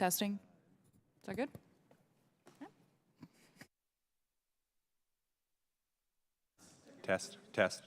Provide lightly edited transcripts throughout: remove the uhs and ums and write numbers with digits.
Testing. Is that good? Test, test.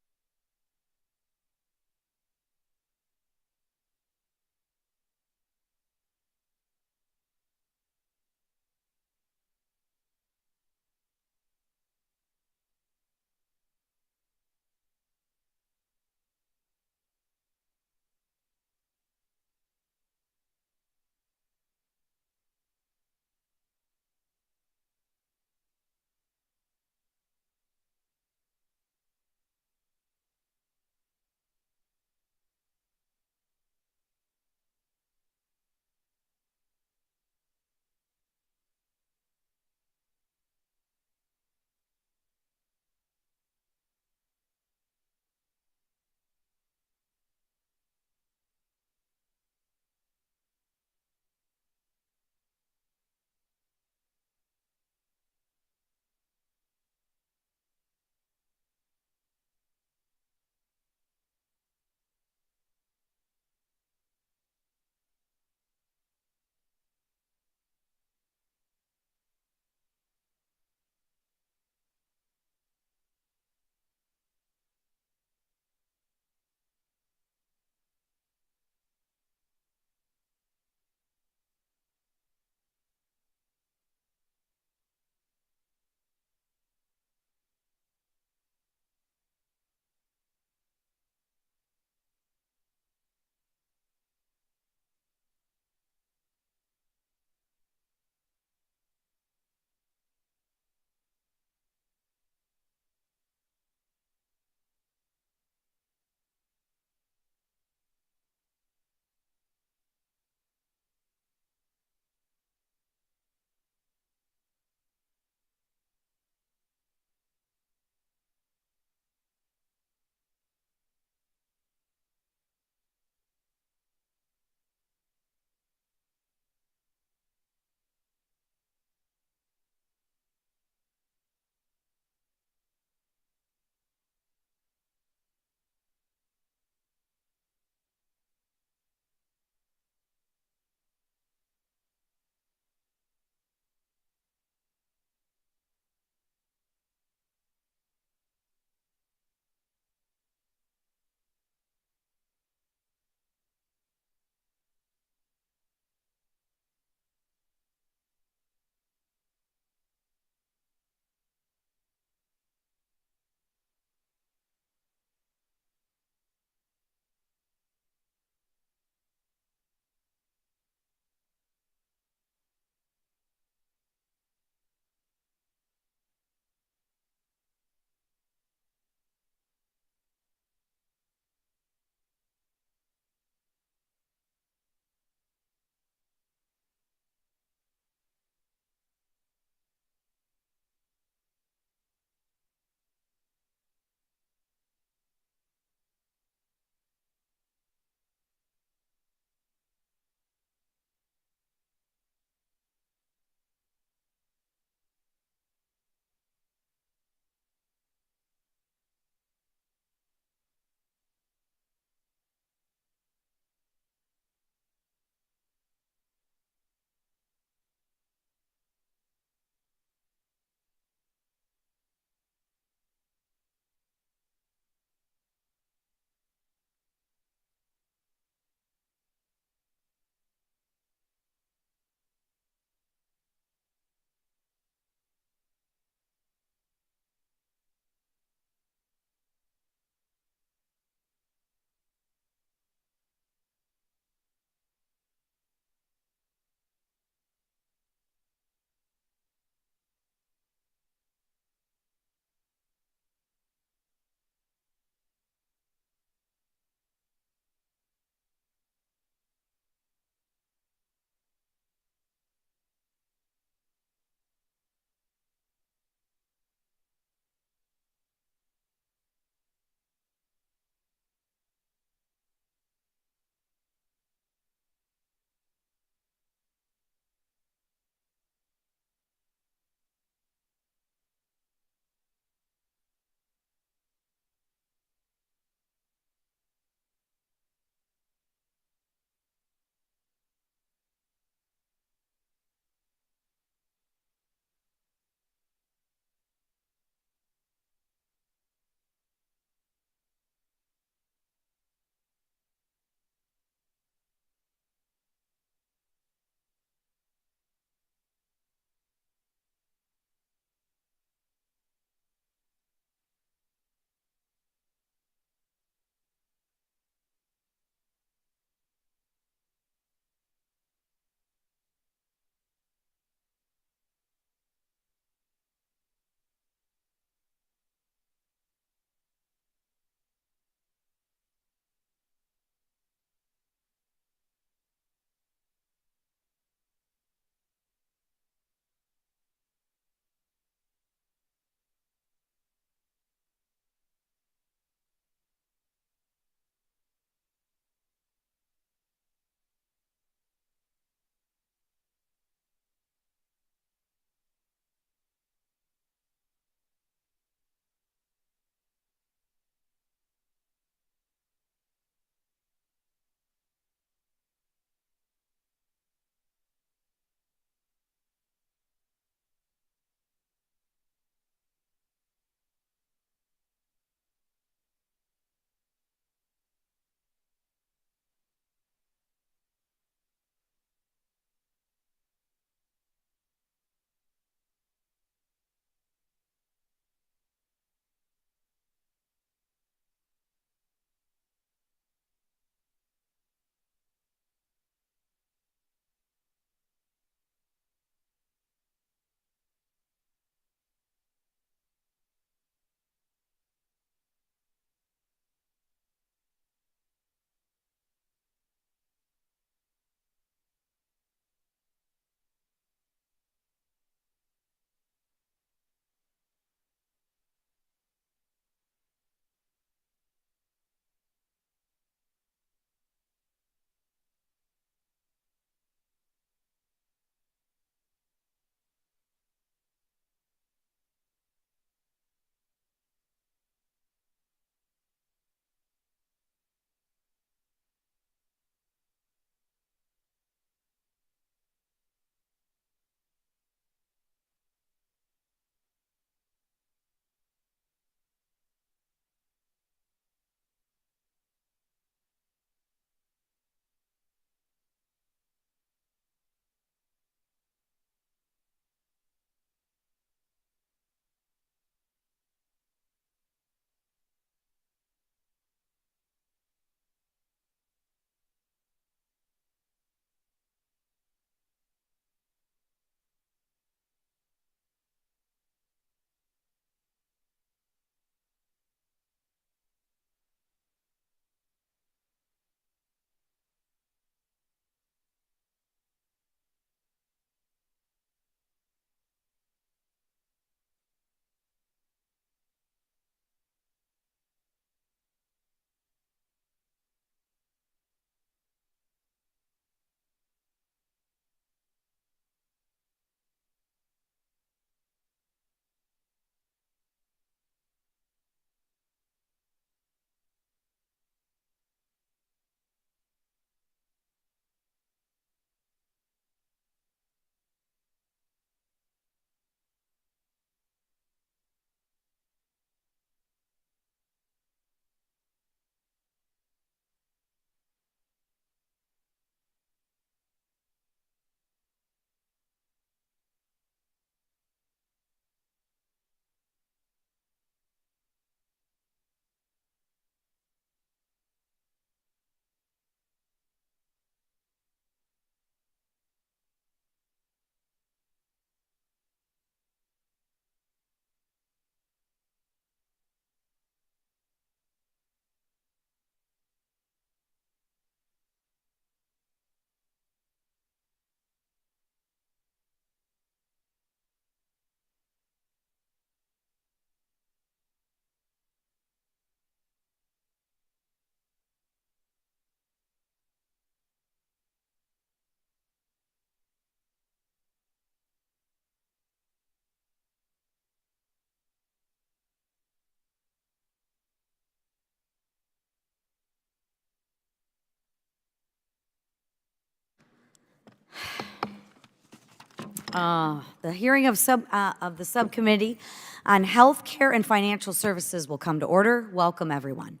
The hearing of the Subcommittee on Health Care and Financial Services will come to order. Welcome, everyone.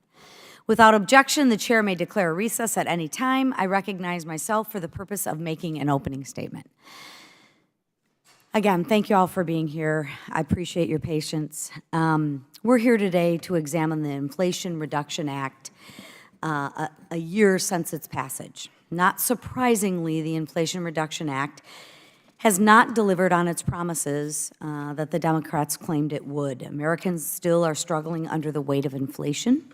Without objection, the chair may declare a recess at any time. I recognize myself for the purpose of making an opening statement. Again, thank you all for being here. I appreciate your patience. We're here today to examine the Inflation Reduction Act a year since its passage. Not surprisingly, the Inflation Reduction Act has not delivered on its promises that the Democrats claimed it would. Americans still are struggling under the weight of inflation.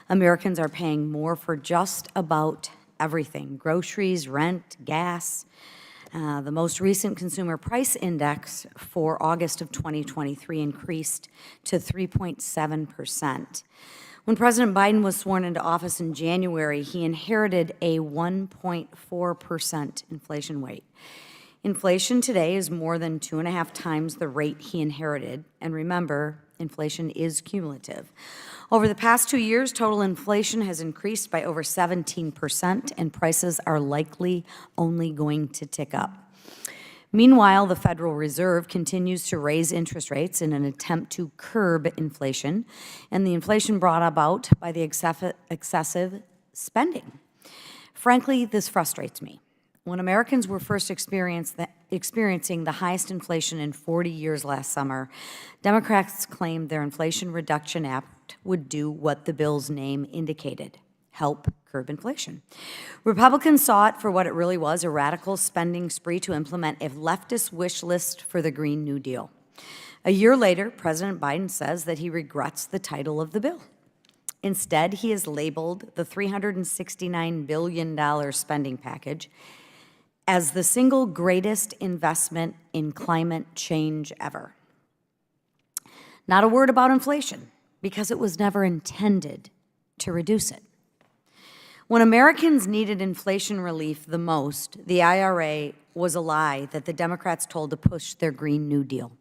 Americans are paying more for just about everything: groceries, rent, gas. The most recent consumer price index for August of 2023 increased to 3.7%. When President Biden was sworn into office in January, he inherited a 1.4% inflation rate. Inflation today is more than 2.5 times the rate he inherited. And remember, inflation is cumulative. Over the past 2 years, total inflation has increased by over 17%, and prices are likely only going to tick up. Meanwhile, the Federal Reserve continues to raise interest rates in an attempt to curb inflation, and the inflation brought about by the excessive spending. Frankly, this frustrates me. When Americans were first experiencing the highest inflation in 40 years last summer, Democrats claimed their Inflation Reduction Act would do what the bill's name indicated: help curb inflation. Republicans saw it for what it really was: a radical spending spree to implement a leftist wish list for the Green New Deal. A year later, President Biden says that he regrets the title of the bill. Instead, he has labeled the $369 billion spending package as the single greatest investment in climate change ever. Not a word about inflation, because it was never intended to reduce it. When Americans needed inflation relief the most, the IRA was a lie that the Democrats told to push their Green New Deal.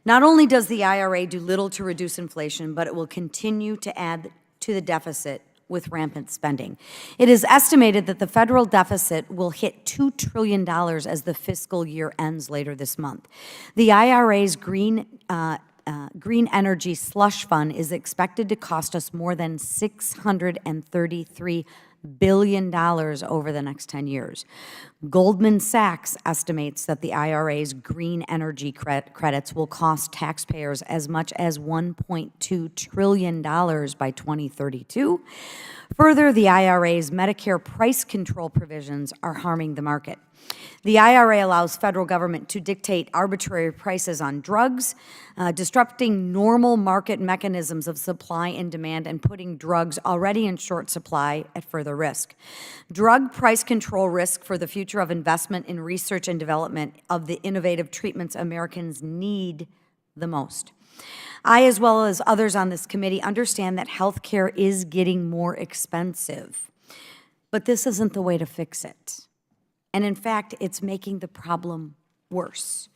Not only does the IRA do little to reduce inflation, but it will continue to add to the deficit with rampant spending. It is estimated that the federal deficit will hit $2 trillion as the fiscal year ends later this month. The IRA's Green Energy Slush Fund is expected to cost us more than $633 billion over the next 10 years. Goldman Sachs estimates that the IRA's green energy credits will cost taxpayers as much as $1.2 trillion by 2032. Further, the IRA's Medicare price control provisions are harming the market. The IRA allows federal government to dictate arbitrary prices on drugs, disrupting normal market mechanisms of supply and demand and putting drugs already in short supply at further risk. Drug price control risk for the future of investment in research and development of the innovative treatments Americans need the most. I, as well as others on this committee, understand that health care is getting more expensive, but this isn't the way to fix it. And in fact, it's making the problem worse.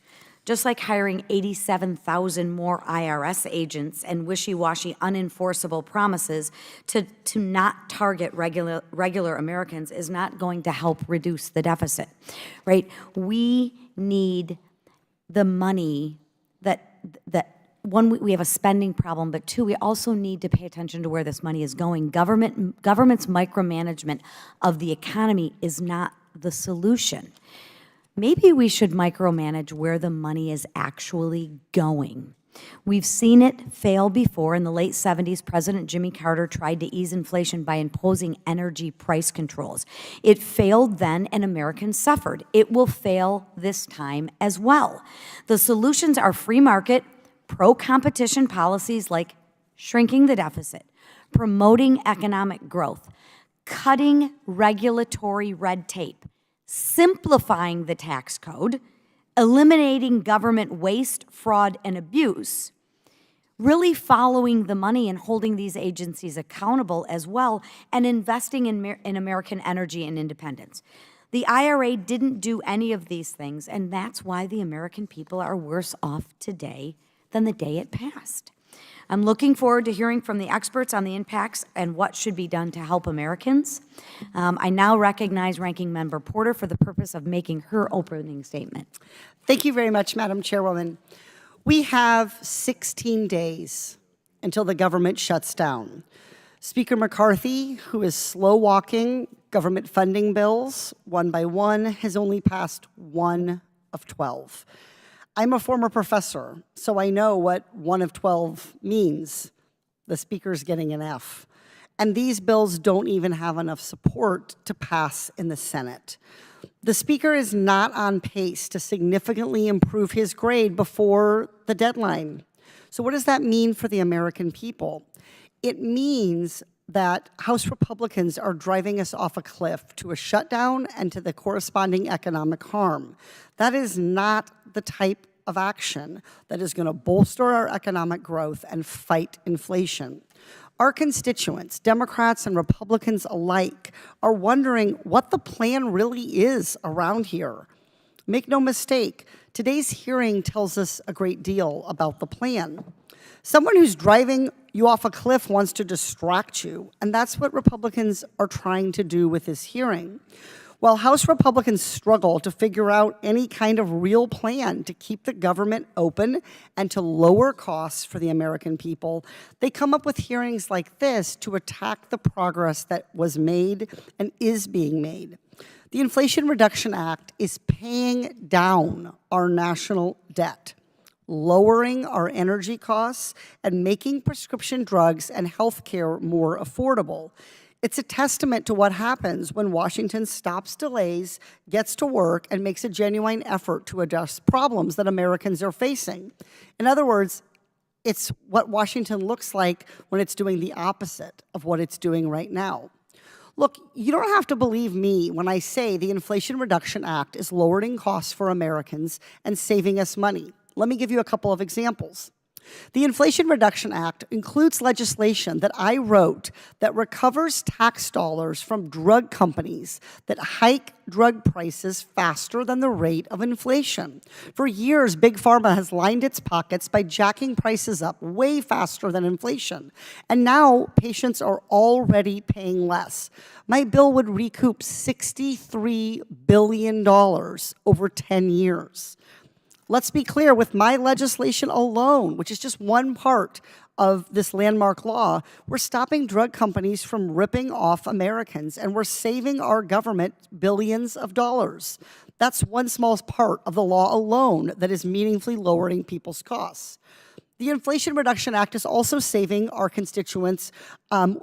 Just like hiring 87,000 more IRS agents and wishy-washy, unenforceable promises to not target regular Americans is not going to help reduce the deficit, right? We need the money that one, we have a spending problem, but two, we also need to pay attention to where this money is going. Government's micromanagement of the economy is not the solution. Maybe we should micromanage where the money is actually going. We've seen it fail before. In the late 70s, President Jimmy Carter tried to ease inflation by imposing energy price controls. It failed then, and Americans suffered. It will fail this time as well. The solutions are free market, pro-competition policies like shrinking the deficit, promoting economic growth, cutting regulatory red tape, simplifying the tax code, eliminating government waste, fraud, and abuse, really following the money and holding these agencies accountable as well, and investing in American energy and independence. The IRA didn't do any of these things, and that's why the American people are worse off today than the day it passed. I'm looking forward to hearing from the experts on the impacts and what should be done to help Americans. I now recognize Ranking Member Porter for the purpose of making her opening statement. Thank you very much, Madam Chairwoman. We have 16 days until the government shuts down. Speaker McCarthy, who is slow-walking government funding bills one by one, has only passed 1 of 12. I'm a former professor, so I know what 1 of 12 means. The Speaker's getting an F. And these bills don't even have enough support to pass in the Senate. The Speaker is not on pace to significantly improve his grade before the deadline. So what does that mean for the American people? It means that House Republicans are driving us off a cliff to a shutdown and to the corresponding economic harm. That is not the type of action that is going to bolster our economic growth and fight inflation. Our constituents, Democrats and Republicans alike, are wondering what the plan really is around here. Make no mistake, today's hearing tells us a great deal about the plan. Someone who's driving you off a cliff wants to distract you, and that's what Republicans are trying to do with this hearing. While House Republicans struggle to figure out any kind of real plan to keep the government open and to lower costs for the American people, they come up with hearings like this to attack the progress that was made and is being made. The Inflation Reduction Act is paying down our national debt, lowering our energy costs, and making prescription drugs and health care more affordable. It's a testament to what happens when Washington stops delays, gets to work, and makes a genuine effort to address problems that Americans are facing. In other words, it's what Washington looks like when it's doing the opposite of what it's doing right now. Look, you don't have to believe me when I say the Inflation Reduction Act is lowering costs for Americans and saving us money. Let me give you a couple of examples. The Inflation Reduction Act includes legislation that I wrote that recovers tax dollars from drug companies that hike drug prices faster than the rate of inflation. For years, Big Pharma has lined its pockets by jacking prices up way faster than inflation. And now patients are already paying less. My bill would recoup $63 billion over 10 years. Let's be clear, with my legislation alone, which is just one part of this landmark law, we're stopping drug companies from ripping off Americans, and we're saving our government billions of dollars. That's one small part of the law alone that is meaningfully lowering people's costs. The Inflation Reduction Act is also saving our constituents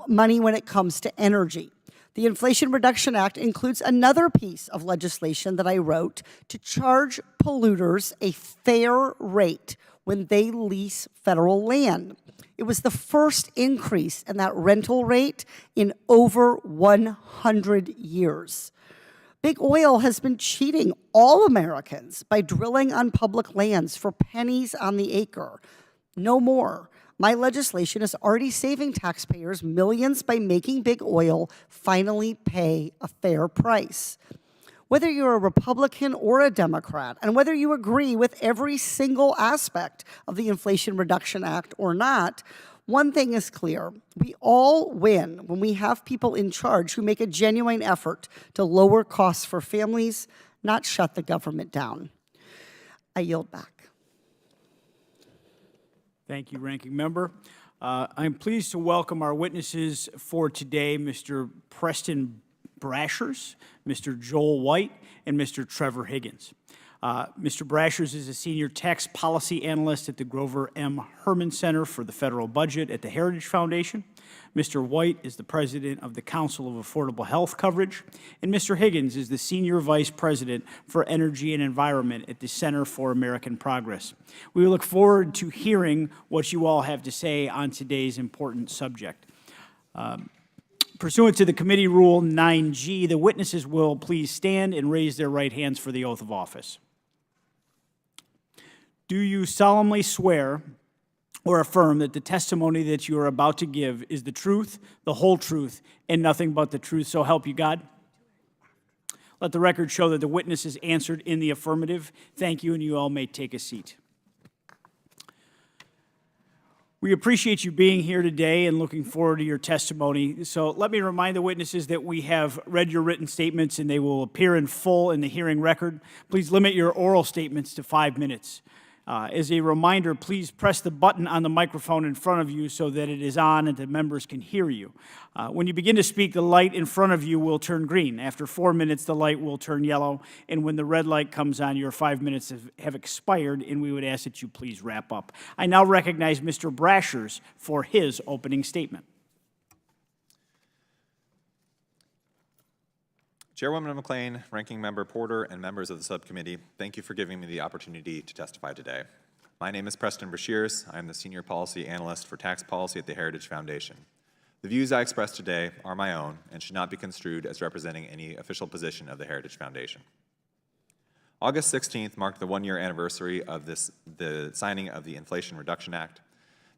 money when it comes to energy. The Inflation Reduction Act includes another piece of legislation that I wrote to charge polluters a fair rate when they lease federal land. It was the first increase in that rental rate in over 100 years. Big Oil has been cheating all Americans by drilling on public lands for pennies on the acre. No more. My legislation is already saving taxpayers millions by making Big Oil finally pay a fair price. Whether you're a Republican or a Democrat, and whether you agree with every single aspect of the Inflation Reduction Act or not, one thing is clear. We all win when we have people in charge who make a genuine effort to lower costs for families, not shut the government down. I yield back. Thank you, Ranking Member. I'm pleased to welcome our witnesses for today, Mr. Preston Brashers, Mr. Joel White, and Mr. Trevor Higgins. Mr. Brashers is a senior tax policy analyst at the Grover M. Herman Center for the Federal Budget at the Heritage Foundation. Mr. White is the president of the Council of Affordable Health Coverage, and Mr. Higgins is the senior vice president for energy and environment at the Center for American Progress. We look forward to hearing what you all have to say on today's important subject. Pursuant to the committee rule 9G, the witnesses will please stand and raise their right hands for the oath of office. Do you solemnly swear or affirm that the testimony that you are about to give is the truth, the whole truth, and nothing but the truth, so help you God? Let the record show that the witness is answered in the affirmative. Thank you, and you all may take a seat. We appreciate you being here today and looking forward to your testimony. So let me remind the witnesses that we have read your written statements and they will appear in full in the hearing record. Please limit your oral statements to 5 minutes. As a reminder, please press the button on the microphone in front of you so that it is on and the members can hear you. When you begin to speak, the light in front of you will turn green. After 4 minutes, the light will turn yellow. And when the red light comes on, your 5 minutes have expired, and we would ask that you please wrap up. I now recognize Mr. Brashers for his opening statement. Chairwoman McLean, Ranking Member Porter, and members of the subcommittee, thank you for giving me the opportunity to testify today. My name is Preston Brashears. I am the Senior Policy Analyst for Tax Policy at the Heritage Foundation. The views I express today are my own and should not be construed as representing any official position of the Heritage Foundation. August 16th marked the one-year anniversary of the signing of the Inflation Reduction Act.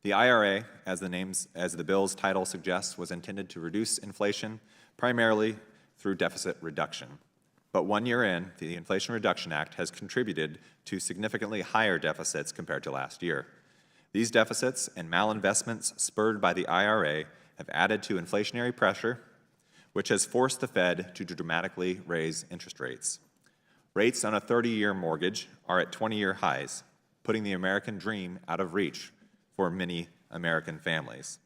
The IRA, as the bill's title suggests, was intended to reduce inflation primarily through deficit reduction. But 1 year in, the Inflation Reduction Act has contributed to significantly higher deficits compared to last year. These deficits and malinvestments spurred by the IRA have added to inflationary pressure, which has forced the Fed to dramatically raise interest rates. Rates on a 30-year mortgage are at 20-year highs, putting the American dream out of reach for many American families.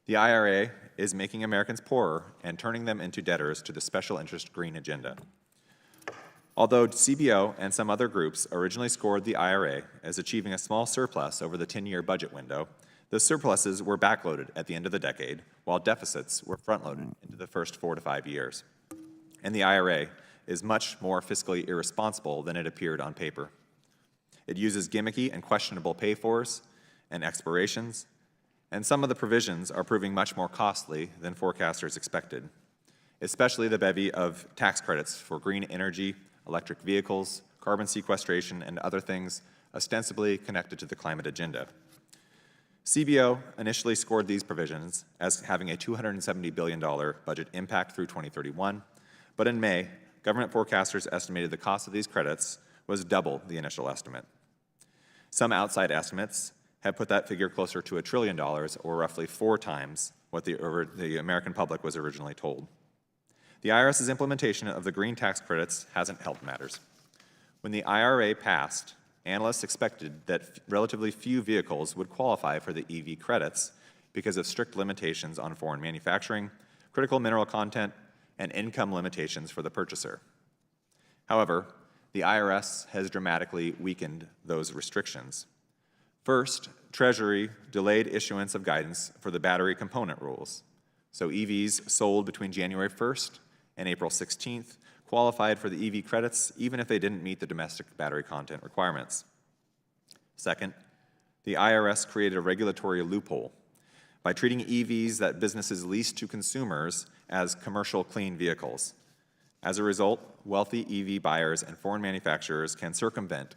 The IRA is making Americans poorer and turning them into debtors to the special interest green agenda. Although CBO and some other groups originally scored the IRA as achieving a small surplus over the 10-year budget window, the surpluses were backloaded at the end of the decade, while deficits were front-loaded into the first 4 to 5 years. And the IRA is much more fiscally irresponsible than it appeared on paper. It uses gimmicky and questionable pay-fors and expirations, and some of the provisions are proving much more costly than forecasters expected, especially the bevy of tax credits for green energy, electric vehicles, carbon sequestration, and other things ostensibly connected to the climate agenda. CBO initially scored these provisions as having a $270 billion budget impact through 2031, but in May, government forecasters estimated the cost of these credits was double the initial estimate. Some outside estimates have put that figure closer to $1 trillion, or roughly 4 times what the American public was originally told. The IRS's implementation of the green tax credits hasn't helped matters. When the IRA passed, analysts expected that relatively few vehicles would qualify for the EV credits because of strict limitations on foreign manufacturing, critical mineral content, and income limitations for the purchaser. However, the IRS has dramatically weakened those restrictions. First, Treasury delayed issuance of guidance for the battery component rules, so EVs sold between January 1st and April 16th qualified for the EV credits even if they didn't meet the domestic battery content requirements. Second, the IRS created a regulatory loophole by treating EVs that businesses lease to consumers as commercial clean vehicles. As a result, wealthy EV buyers and foreign manufacturers can circumvent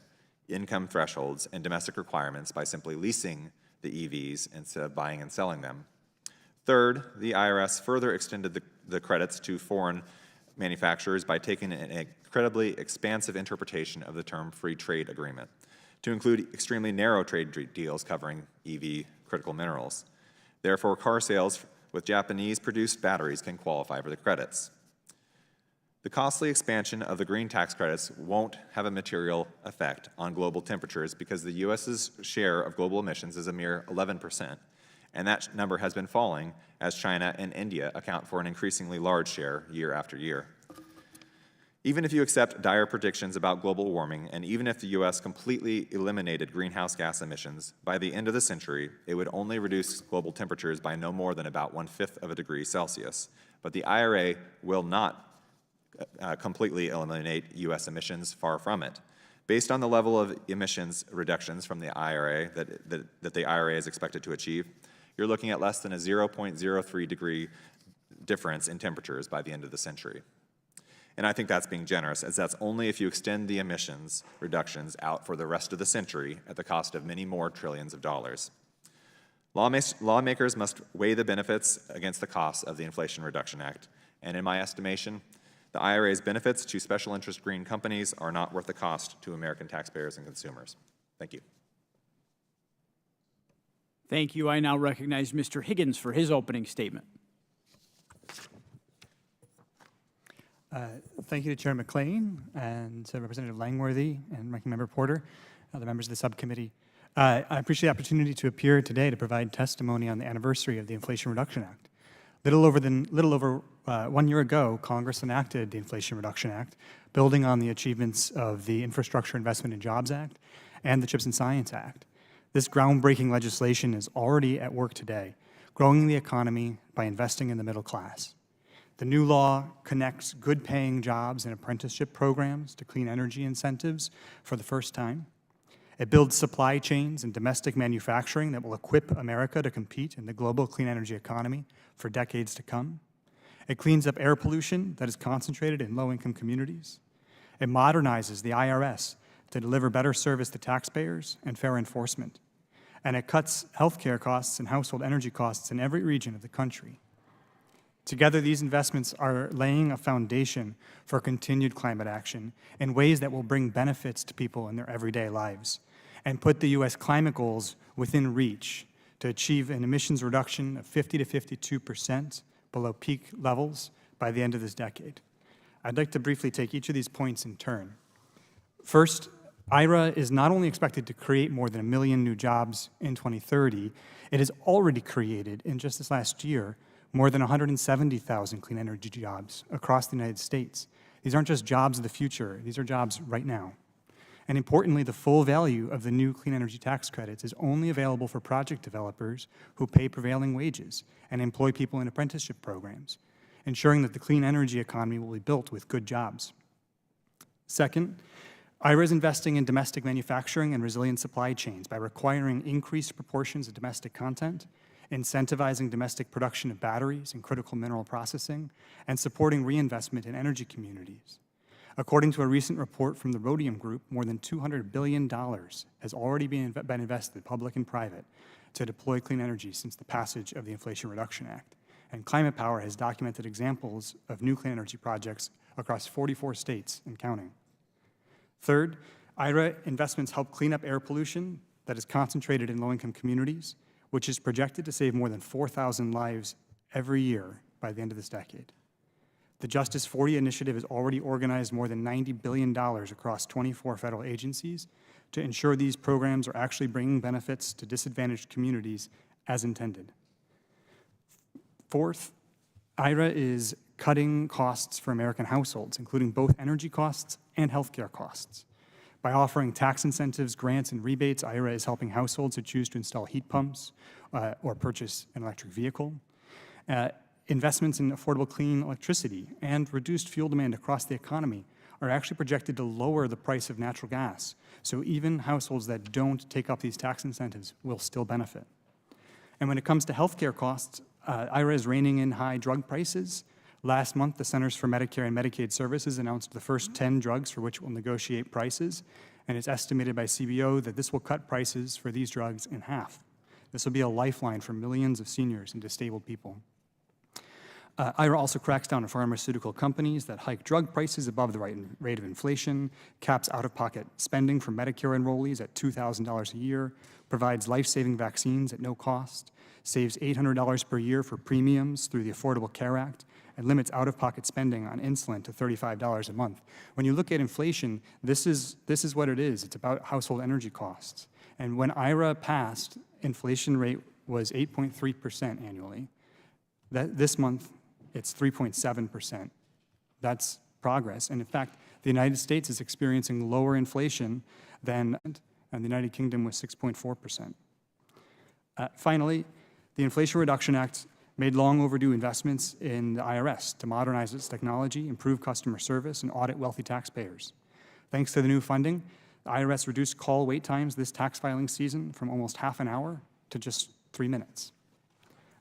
income thresholds and domestic requirements by simply leasing the EVs instead of buying and selling them. Third, the IRS further extended the credits to foreign manufacturers by taking an incredibly expansive interpretation of the term free trade agreement to include extremely narrow trade deals covering EV critical minerals. Therefore, car sales with Japanese-produced batteries can qualify for the credits. The costly expansion of the green tax credits won't have a material effect on global temperatures because the U.S.'s share of global emissions is a mere 11%, and that number has been falling as China and India account for an increasingly large share year after year. Even if you accept dire predictions about global warming, and even if the U.S. completely eliminated greenhouse gas emissions, by the end of the century, it would only reduce global temperatures by no more than about 1/5 of a degree Celsius. But the IRA will not completely eliminate U.S. emissions, far from it. Based on the level of emissions reductions from the IRA that the IRA is expected to achieve, you're looking at less than a 0.03 degree difference in temperatures by the end of the century. And I think that's being generous, as that's only if you extend the emissions reductions out for the rest of the century at the cost of many more trillions of dollars. Lawmakers must weigh the benefits against the costs of the Inflation Reduction Act, and in my estimation, the IRA's benefits to special interest green companies are not worth the cost to American taxpayers and consumers. Thank you. Thank you. I now recognize Mr. Higgins for his opening statement. Thank you to Chair McLean and to Representative Langworthy and Ranking Member Porter, the members of the subcommittee. I appreciate the opportunity to appear today to provide testimony on the anniversary of the Inflation Reduction Act. Little over 1 year ago, Congress enacted the Inflation Reduction Act, building on the achievements of the Infrastructure Investment and Jobs Act and the CHIPS and Science Act. This groundbreaking legislation is already at work today, growing the economy by investing in the middle class. The new law connects good-paying jobs and apprenticeship programs to clean energy incentives for the first time. It builds supply chains and domestic manufacturing that will equip America to compete in the global clean energy economy for decades to come. It cleans up air pollution that is concentrated in low-income communities. It modernizes the IRS to deliver better service to taxpayers and fair enforcement. And it cuts healthcare costs and household energy costs in every region of the country. Together, these investments are laying a foundation for continued climate action in ways that will bring benefits to people in their everyday lives and put the U.S. climate goals within reach to achieve an emissions reduction of 50 to 52% below peak levels by the end of this decade. I'd like to briefly take each of these points in turn. First, IRA is not only expected to create more than 1 million new jobs in 2030, it has already created, in just this last year, more than 170,000 clean energy jobs across the United States. These aren't just jobs of the future, these are jobs right now. And importantly, the full value of the new clean energy tax credits is only available for project developers who pay prevailing wages and employ people in apprenticeship programs, ensuring that the clean energy economy will be built with good jobs. Second, IRA is investing in domestic manufacturing and resilient supply chains by requiring increased proportions of domestic content, incentivizing domestic production of batteries and critical mineral processing, and supporting reinvestment in energy communities. According to a recent report from the Rhodium Group, more than $200 billion has already been invested, public and private, to deploy clean energy since the passage of the Inflation Reduction Act. And Climate Power has documented examples of new clean energy projects across 44 states and counting. Third, IRA investments help clean up air pollution that is concentrated in low-income communities, which is projected to save more than 4,000 lives every year by the end of this decade. The Justice 40 initiative has already organized more than $90 billion across 24 federal agencies to ensure these programs are actually bringing benefits to disadvantaged communities as intended. Fourth, IRA is cutting costs for American households, including both energy costs and healthcare costs. By offering tax incentives, grants, and rebates, IRA is helping households who choose to install heat pumps or purchase an electric vehicle. Investments in affordable clean electricity and reduced fuel demand across the economy are actually projected to lower the price of natural gas. So even households that don't take up these tax incentives will still benefit. And when it comes to healthcare costs, IRA is reining in high drug prices. Last month, the Centers for Medicare and Medicaid Services announced the first 10 drugs for which it will negotiate prices, and it's estimated by CBO that this will cut prices for these drugs in half. This will be a lifeline for millions of seniors and disabled people. IRA also cracks down on pharmaceutical companies that hike drug prices above the rate of inflation, caps out-of-pocket spending for Medicare enrollees at $2,000 a year, provides life-saving vaccines at no cost, saves $800 per year for premiums through the Affordable Care Act, and limits out-of-pocket spending on insulin to $35 a month. When you look at inflation, this is what it is. It's about household energy costs. And when IRA passed, inflation rate was 8.3% annually. This month, it's 3.7%. That's progress. And in fact, the United States is experiencing lower inflation and the United Kingdom was 6.4%. Finally, the Inflation Reduction Act made long overdue investments in the IRS to modernize its technology, improve customer service, and audit wealthy taxpayers. Thanks to the new funding, the IRS reduced call wait times this tax filing season from almost half an hour to just 3 minutes.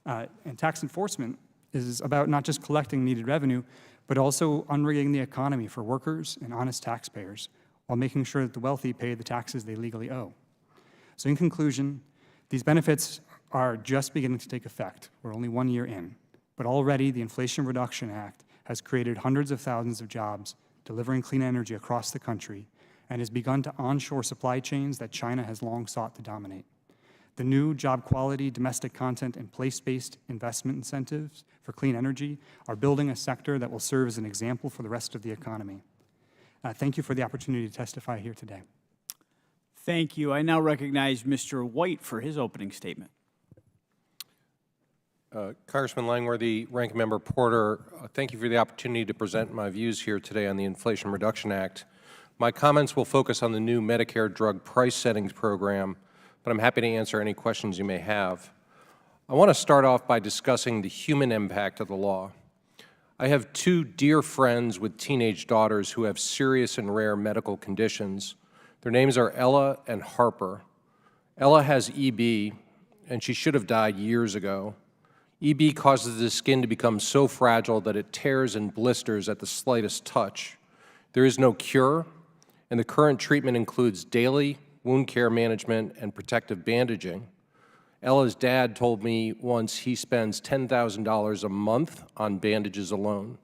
And tax enforcement is about not just collecting needed revenue, but also unrigging the economy for workers and honest taxpayers while making sure that the wealthy pay the taxes they legally owe. So in conclusion, these benefits are just beginning to take effect. We're only 1 year in, but already the Inflation Reduction Act has created hundreds of thousands of jobs delivering clean energy across the country and has begun to onshore supply chains that China has long sought to dominate. The new job quality, domestic content, and place-based investment incentives for clean energy are building a sector that will serve as an example for the rest of the economy. Thank you for the opportunity to testify here today. Thank you. I now recognize Mr. White for his opening statement. Congressman Langworthy, Ranking Member Porter, thank you for the opportunity to present my views here today on the Inflation Reduction Act. My comments will focus on the new Medicare drug price settings program, but I'm happy to answer any questions you may have. I want to start off by discussing the human impact of the law. I have two dear friends with teenage daughters who have serious and rare medical conditions. Their names are Ella and Harper. Ella has EB, and she should have died years ago. EB causes the skin to become so fragile that it tears and blisters at the slightest touch. There is no cure, and the current treatment includes daily wound care management and protective bandaging. Ella's dad told me once he spends $10,000 a month on bandages alone.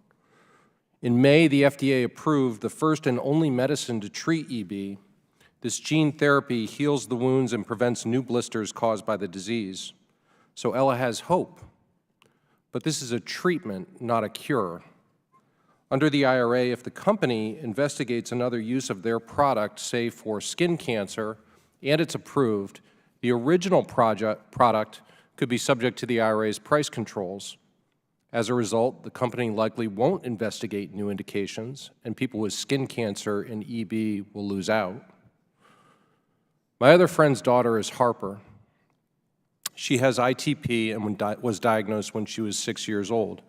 In May, the FDA approved the first and only medicine to treat EB. This gene therapy heals the wounds and prevents new blisters caused by the disease. So Ella has hope. But this is a treatment, not a cure. Under the IRA, if the company investigates another use of their product, say for skin cancer, and it's approved, the original product could be subject to the IRA's price controls. As a result, the company likely won't investigate new indications, and people with skin cancer and EB will lose out. My other friend's daughter is Harper. She has ITP and was diagnosed when she was 6 years old.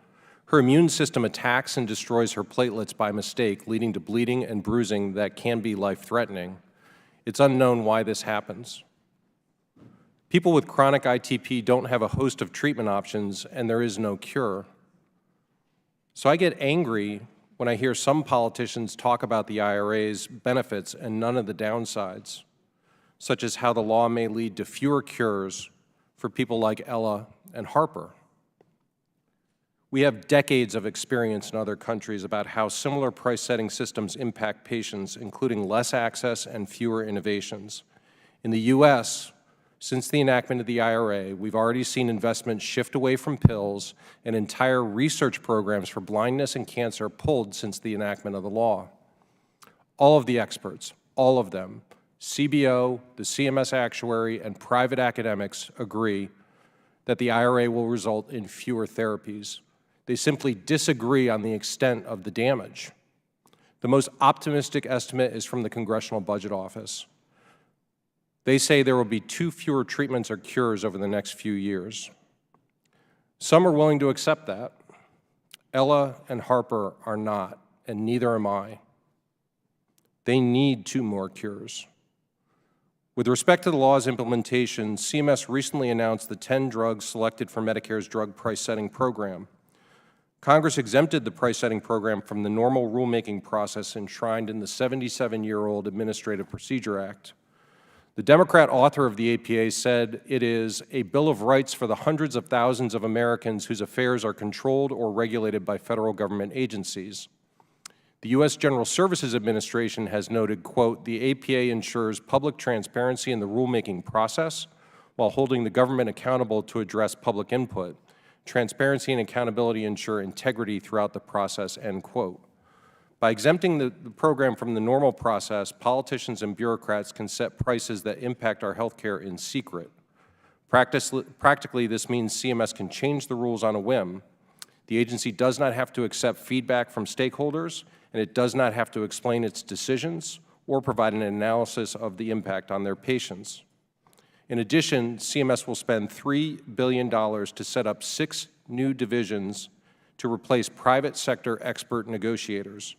Her immune system attacks and destroys her platelets by mistake, leading to bleeding and bruising that can be life-threatening. It's unknown why this happens. People with chronic ITP don't have a host of treatment options, and there is no cure. So I get angry when I hear some politicians talk about the IRA's benefits and none of the downsides, such as how the law may lead to fewer cures for people like Ella and Harper. We have decades of experience in other countries about how similar price-setting systems impact patients, including less access and fewer innovations. In the U.S., since the enactment of the IRA, we've already seen investments shift away from pills and entire research programs for blindness and cancer pulled since the enactment of the law. All of the experts, all of them, CBO, the CMS actuary, and private academics agree that the IRA will result in fewer therapies. They simply disagree on the extent of the damage. The most optimistic estimate is from the Congressional Budget Office. They say there will be 2 fewer treatments or cures over the next few years. Some are willing to accept that. Ella and Harper are not, and neither am I. They need 2 more cures. With respect to the law's implementation, CMS recently announced the 10 drugs selected for Medicare's drug price setting program. Congress exempted the price setting program from the normal rulemaking process enshrined in the 77-year-old Administrative Procedure Act. The Democrat author of the APA said it is a bill of rights for the hundreds of thousands of Americans whose affairs are controlled or regulated by federal government agencies. The U.S. General Services Administration has noted, quote, the APA ensures public transparency in the rulemaking process while holding the government accountable to address public input. Transparency and accountability ensure integrity throughout the process, end quote. By exempting the program from the normal process, politicians and bureaucrats can set prices that impact our health care in secret. Practically, this means CMS can change the rules on a whim. The agency does not have to accept feedback from stakeholders, and it does not have to explain its decisions or provide an analysis of the impact on their patients. In addition, CMS will spend $3 billion to set up 6 new divisions to replace private sector expert negotiators.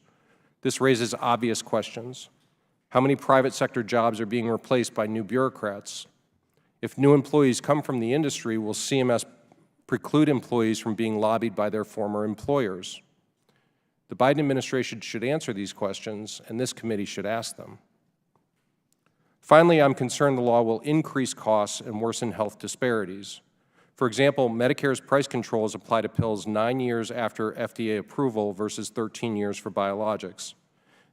This raises obvious questions. How many private sector jobs are being replaced by new bureaucrats? If new employees come from the industry, will CMS preclude employees from being lobbied by their former employers? The Biden administration should answer these questions, and this committee should ask them. Finally, I'm concerned the law will increase costs and worsen health disparities. For example, Medicare's price controls apply to pills 9 years after FDA approval versus 13 years for biologics.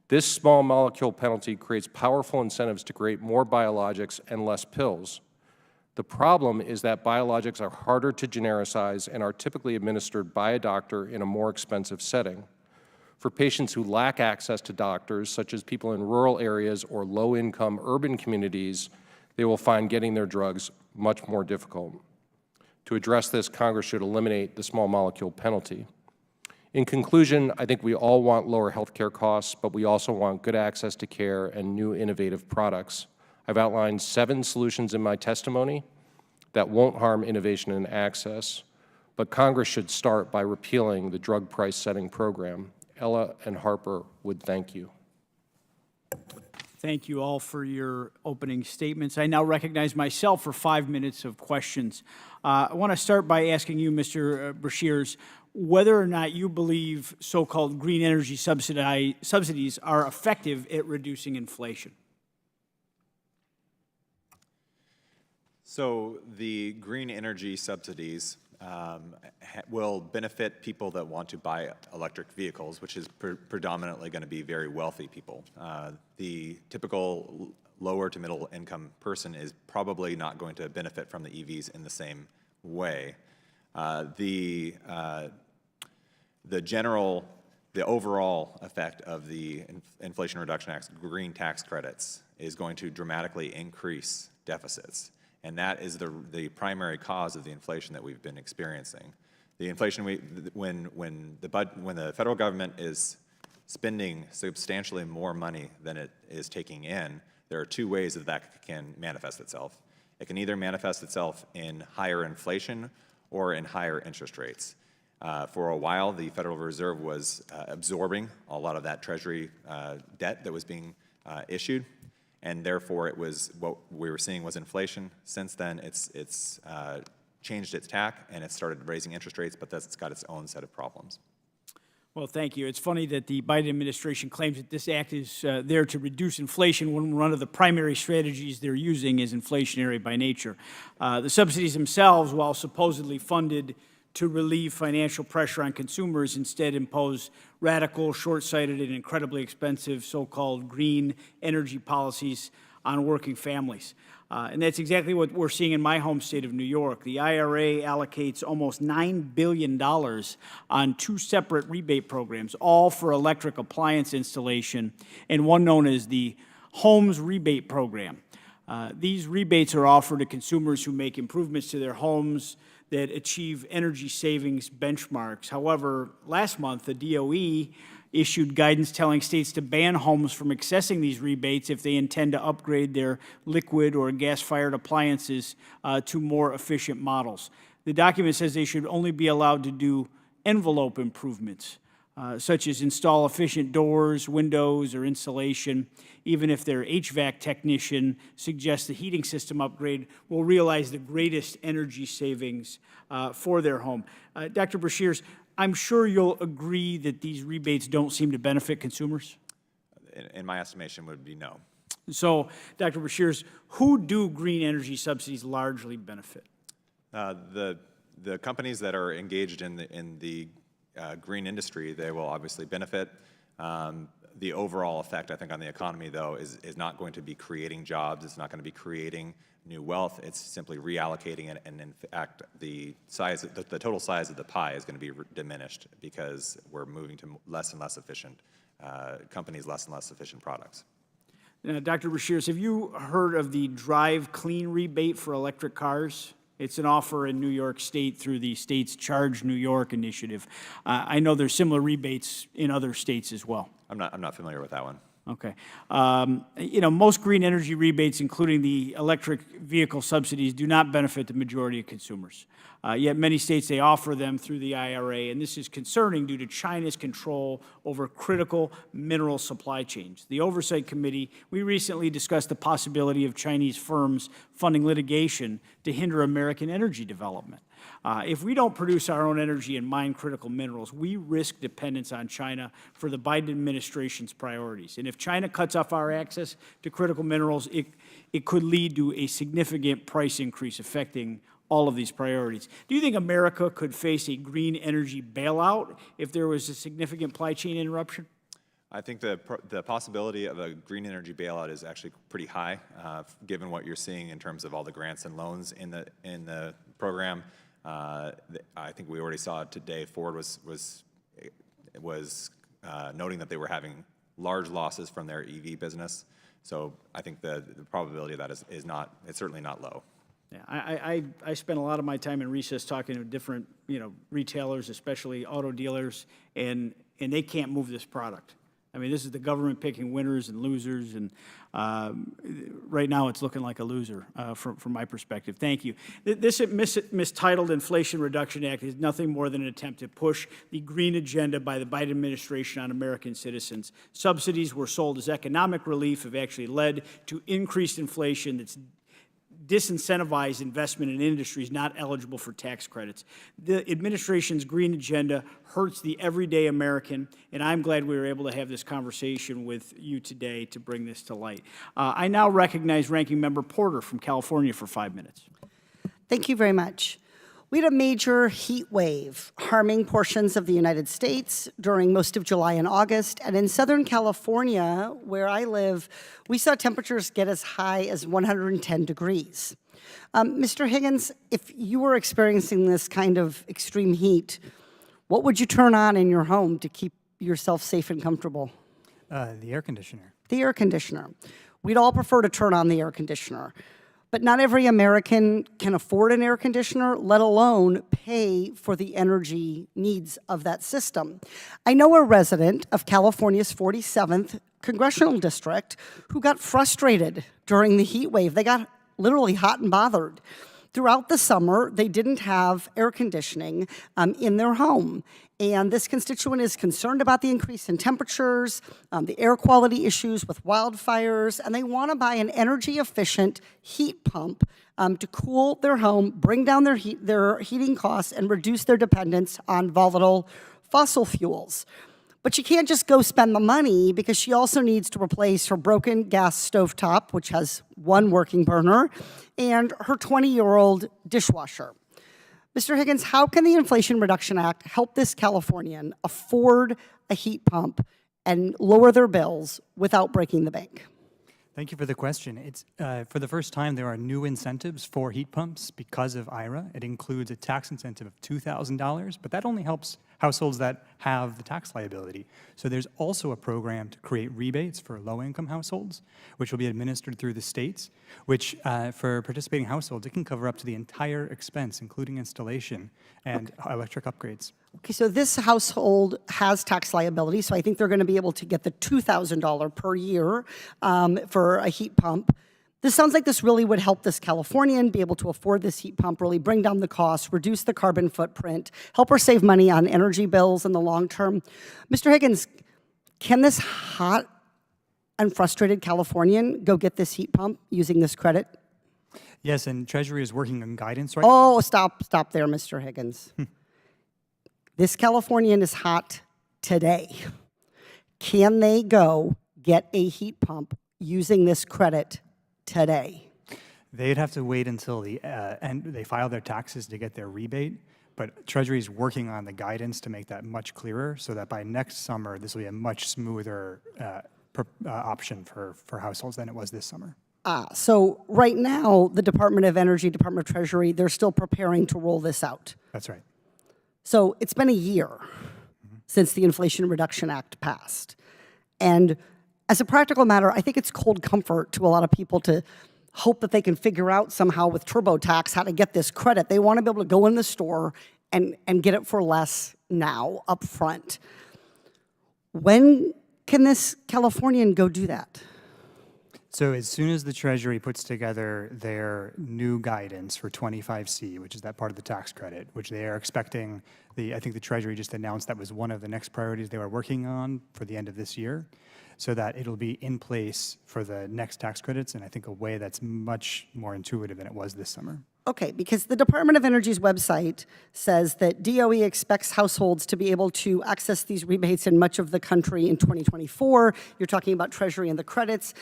This small molecule penalty creates powerful incentives to create more biologics and less pills. The problem is that biologics are harder to genericize and are typically administered by a doctor in a more expensive setting. For patients who lack access to doctors, such as people in rural areas or low-income urban communities, they will find getting their drugs much more difficult. To address this, Congress should eliminate the small molecule penalty. In conclusion, I think we all want lower health care costs, but we also want good access to care and new innovative products. I've outlined 7 solutions in my testimony that won't harm innovation and access, but Congress should start by repealing the drug price setting program. Ella and Harper would thank you. Thank you all for your opening statements. I now recognize myself for 5 minutes of questions. I want to start by asking you, Mr. Beshears, whether or not you believe so-called green energy subsidies are effective at reducing inflation. So the green energy subsidies will benefit people that want to buy electric vehicles, which is predominantly going to be very wealthy people. The typical lower to middle income person is probably not going to benefit from the EVs in the same way. The overall effect of the Inflation Reduction Act's green tax credits is going to dramatically increase deficits. And that is the primary cause of the inflation that we've been experiencing. The inflation, when the federal government is spending substantially more money than it is taking in, there are 2 ways that can manifest itself. It can either manifest itself in higher inflation or in higher interest rates. For a while, the Federal Reserve was absorbing a lot of that Treasury debt that was being issued, and therefore it was what we were seeing was inflation. Since then, it's changed its tack and it's started raising interest rates, but that's got its own set of problems. Well, thank you. It's funny that the Biden administration claims that this act is there to reduce inflation when one of the primary strategies they're using is inflationary by nature. The subsidies themselves, while supposedly funded to relieve financial pressure on consumers, instead impose radical, short-sighted, and incredibly expensive so-called green energy policies on working families. And that's exactly what we're seeing in my home state of New York. The IRA allocates almost $9 billion on 2 separate rebate programs, all for electric appliance installation, and one known as the Homes Rebate Program. These rebates are offered to consumers who make improvements to their homes that achieve energy savings benchmarks. However, last month, the DOE issued guidance telling states to ban homes from accessing these rebates if they intend to upgrade their liquid or gas-fired appliances to more efficient models. The document says they should only be allowed to do envelope improvements, such as install efficient doors, windows, or insulation, even if their HVAC technician suggests the heating system upgrade will realize the greatest energy savings for their home. Dr. Beshears, I'm sure you'll agree that these rebates don't seem to benefit consumers? In my estimation, would be no. So, Dr. Beshears, who do green energy subsidies largely benefit? The companies that are engaged in the green industry, they will obviously benefit. The overall effect, I think, on the economy, though, is not going to be creating jobs. It's not going to be creating new wealth. It's simply reallocating it, and in fact, the total size of the pie is going to be diminished because we're moving to less and less efficient companies, less and less efficient products. Now, Dr. Beshears, have you heard of the Drive Clean rebate for electric cars? It's an offer in New York State through the state's Charge New York initiative. I know there's similar rebates in other states as well. I'm not familiar with that one. Okay. You know, most green energy rebates, including the electric vehicle subsidies, do not benefit the majority of consumers. Yet many states, they offer them through the IRA, and this is concerning due to China's control over critical mineral supply chains. The Oversight Committee, we recently discussed the possibility of Chinese firms funding litigation to hinder American energy development. If we don't produce our own energy and mine critical minerals, we risk dependence on China for the Biden administration's priorities. And if China cuts off our access to critical minerals, it could lead to a significant price increase affecting all of these priorities. Do you think America could face a green energy bailout if there was a significant supply chain interruption? I think the possibility of a green energy bailout is actually pretty high, given what you're seeing in terms of all the grants and loans in the program. I think we already saw today. Ford was noting that they were having large losses from their EV business. So I think the probability of that is it's certainly not low. Yeah, I spent a lot of my time in recess talking to different, retailers, especially auto dealers, and they can't move this product. I mean, this is the government picking winners and losers, and right now it's looking like a loser from my perspective. Thank you. This mistitled Inflation Reduction Act is nothing more than an attempt to push the green agenda by the Biden administration on American citizens. Subsidies were sold as economic relief have actually led to increased inflation that's disincentivized investment in industries not eligible for tax credits. The administration's green agenda hurts the everyday American, and I'm glad we were able to have this conversation with you today to bring this to light. I now recognize Ranking Member Porter from California for 5 minutes. Thank you very much. We had a major heat wave harming portions of the United States during most of July and August. And in Southern California, where I live, we saw temperatures get as high as 110 degrees. Mr. Higgins, if you were experiencing this kind of extreme heat, what would you turn on in your home to keep yourself safe and comfortable? The air conditioner. The air conditioner. We'd all prefer to turn on the air conditioner. But not every American can afford an air conditioner, let alone pay for the energy needs of that system. I know a resident of California's 47th congressional district who got frustrated during the heat wave. They got literally hot and bothered. Throughout the summer, they didn't have air conditioning in their home. And this constituent is concerned about the increase in temperatures, the air quality issues with wildfires, and they want to buy an energy-efficient heat pump to cool their home, bring down their heating costs, and reduce their dependence on volatile fossil fuels. But she can't just go spend the money because she also needs to replace her broken gas stovetop, which has one working burner, and her 20-year-old dishwasher. Mr. Higgins, how can the Inflation Reduction Act help this Californian afford a heat pump and lower their bills without breaking the bank? Thank you for the question. It's for the first time, there are new incentives for heat pumps because of IRA. It includes a tax incentive of $2,000, but that only helps households that have the tax liability. So there's also a program to create rebates for low-income households, which will be administered through the states, which for participating households, it can cover up to the entire expense, including installation and electric upgrades. Okay, so this household has tax liability, so I think they're going to be able to get the $2,000 per year for a heat pump. This sounds like this really would help this Californian be able to afford this heat pump, really bring down the cost, reduce the carbon footprint, help her save money on energy bills in the long term. Mr. Higgins, can this hot and frustrated Californian go get this heat pump using this credit? Yes, and Treasury is working on guidance right now. Oh, stop there, Mr. Higgins. This Californian is hot today. Can they go get a heat pump using this credit today? They'd have to wait until the end. They file their taxes to get their rebate, but Treasury is working on the guidance to make that much clearer so that by next summer, this will be a much smoother option for households than it was this summer. So right now, the Department of Energy, Department of Treasury, they're still preparing to roll this out. That's right. So it's been a year since the Inflation Reduction Act passed. And as a practical matter, I think it's cold comfort to a lot of people to hope that they can figure out somehow with TurboTax how to get this credit. They want to be able to go in the store and get it for less now, up front. When can this Californian go do that? So as soon as the Treasury puts together their new guidance for 25C, which is that part of the tax credit, which they are expecting, I think the Treasury just announced that was one of the next priorities they were working on for the end of this year, so that it'll be in place for the next tax credits in, I think, a way that's much more intuitive than it was this summer. Okay, because the Department of Energy's website says that DOE expects households to be able to access these rebates in much of the country in 2024. You're talking about Treasury and the credits.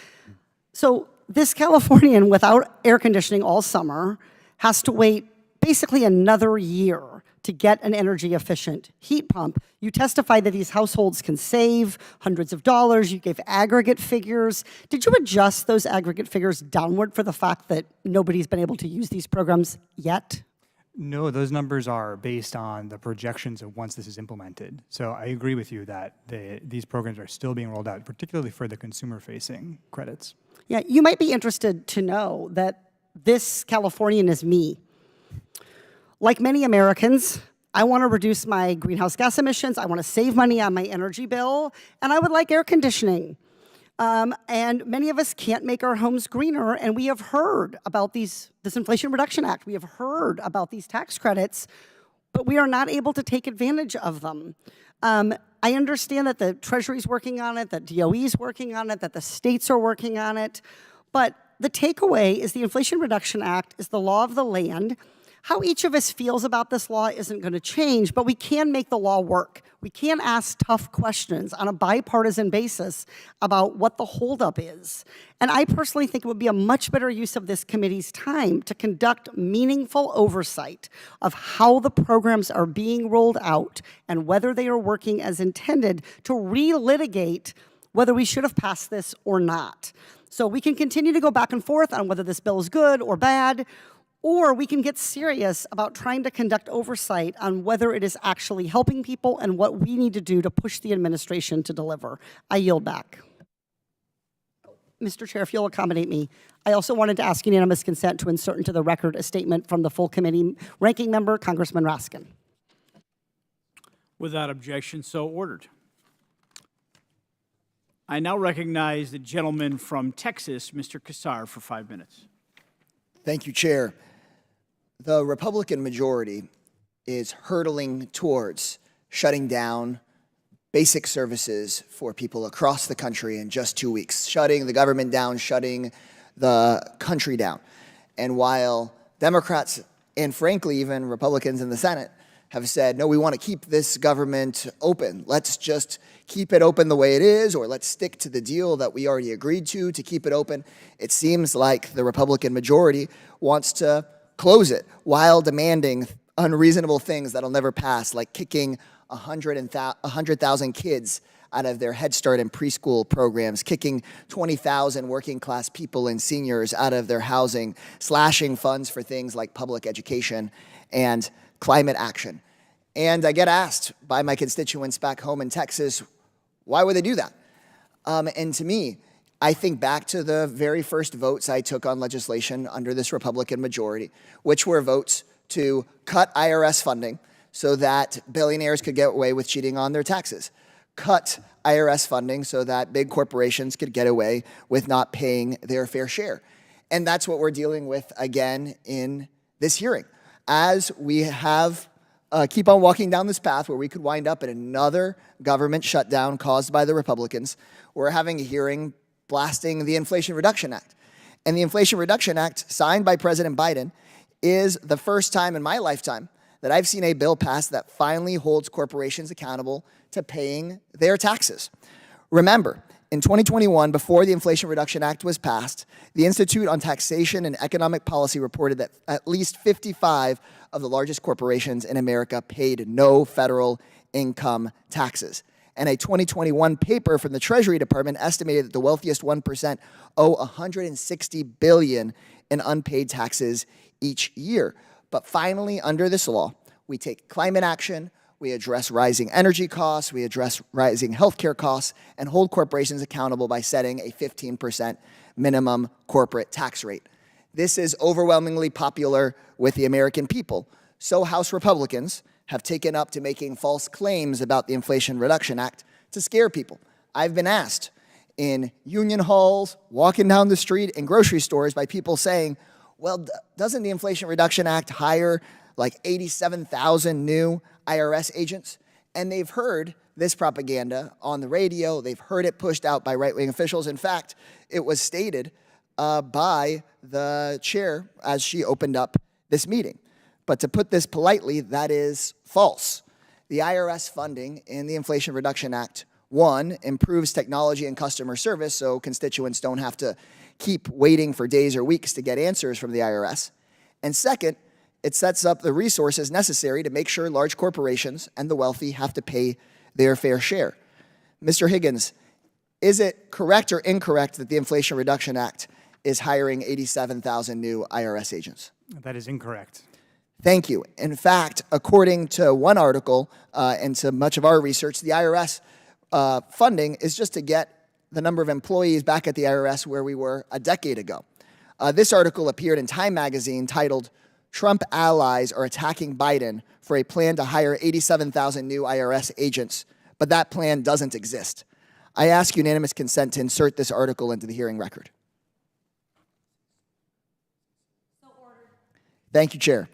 So this Californian without air conditioning all summer has to wait basically another year to get an energy efficient heat pump. You testified that these households can save hundreds of dollars. You gave aggregate figures. Did you adjust those aggregate figures downward for the fact that nobody's been able to use these programs yet? No, those numbers are based on the projections of once this is implemented. So I agree with you that these programs are still being rolled out, particularly for the consumer-facing credits. Yeah, you might be interested to know that this Californian is me. Like many Americans, I want to reduce my greenhouse gas emissions, I want to save money on my energy bill, and I would like air conditioning. And many of us can't make our homes greener, and we have heard about this Inflation Reduction Act. We have heard about these tax credits, but we are not able to take advantage of them. I understand that the Treasury's working on it, that DOE's working on it, that the states are working on it, but the takeaway is the Inflation Reduction Act is the law of the land. How each of us feels about this law isn't going to change, but we can make the law work. We can ask tough questions on a bipartisan basis about what the holdup is. And I personally think it would be a much better use of this committee's time to conduct meaningful oversight of how the programs are being rolled out and whether they are working as intended to relitigate whether we should have passed this or not. So we can continue to go back and forth on whether this bill is good or bad, or we can get serious about trying to conduct oversight on whether it is actually helping people and what we need to do to push the administration to deliver. I yield back. Mr. Chair, if you'll accommodate me, I also wanted to ask unanimous consent to insert into the record a statement from the full committee ranking member, Congressman Raskin. Without objection, so ordered. I now recognize the gentleman from Texas, Mr. Kassar, for 5 minutes. Thank you, Chair. The Republican majority is hurtling towards shutting down basic services for people across the country in just 2 weeks, shutting the government down, shutting the country down. And while Democrats and frankly even Republicans in the Senate have said, no, we want to keep this government open. Let's just keep it open the way it is, or let's stick to the deal that we already agreed to keep it open. It seems like the Republican majority wants to close it while demanding unreasonable things that'll never pass, like kicking 100,000 kids out of their Head Start and preschool programs, kicking 20,000 working class people and seniors out of their housing, slashing funds for things like public education and climate action. And I get asked by my constituents back home in Texas, why would they do that? And to me, I think back to the very first votes I took on legislation under this Republican majority, which were votes to cut IRS funding so that billionaires could get away with cheating on their taxes, cut IRS funding so that big corporations could get away with not paying their fair share. And that's what we're dealing with again in this hearing. As we have keep on walking down this path where we could wind up in another government shutdown caused by the Republicans, we're having a hearing blasting the Inflation Reduction Act. And the Inflation Reduction Act, signed by President Biden, is the first time in my lifetime that I've seen a bill passed that finally holds corporations accountable to paying their taxes. Remember, in 2021, before the Inflation Reduction Act was passed, the Institute on Taxation and Economic Policy reported that at least 55 of the largest corporations in America paid no federal income taxes. And a 2021 paper from the Treasury Department estimated that the wealthiest 1% owe $160 billion in unpaid taxes each year. But finally, under this law, we take climate action, we address rising energy costs, we address rising healthcare costs, and hold corporations accountable by setting a 15% minimum corporate tax rate. This is overwhelmingly popular with the American people. So House Republicans have taken up to making false claims about the Inflation Reduction Act to scare people. I've been asked in union halls, walking down the street, in grocery stores by people saying, well, doesn't the Inflation Reduction Act hire like 87,000 new IRS agents? And they've heard this propaganda on the radio. They've heard it pushed out by right-wing officials. In fact, it was stated by the chair as she opened up this meeting. But to put this politely, that is false. The IRS funding in the Inflation Reduction Act, one, improves technology and customer service so constituents don't have to keep waiting for days or weeks to get answers from the IRS. And second, it sets up the resources necessary to make sure large corporations and the wealthy have to pay their fair share. Mr. Higgins, is it correct or incorrect that the Inflation Reduction Act is hiring 87,000 new IRS agents? That is incorrect. Thank you. In fact, according to one article and to much of our research, the IRS funding is just to get the number of employees back at the IRS where we were a decade ago. This article appeared in Time magazine titled, "Trump Allies Are Attacking Biden for a Plan to Hire 87,000 New IRS Agents," but that plan doesn't exist. I ask unanimous consent to insert this article into the hearing record. Thank you, Chair.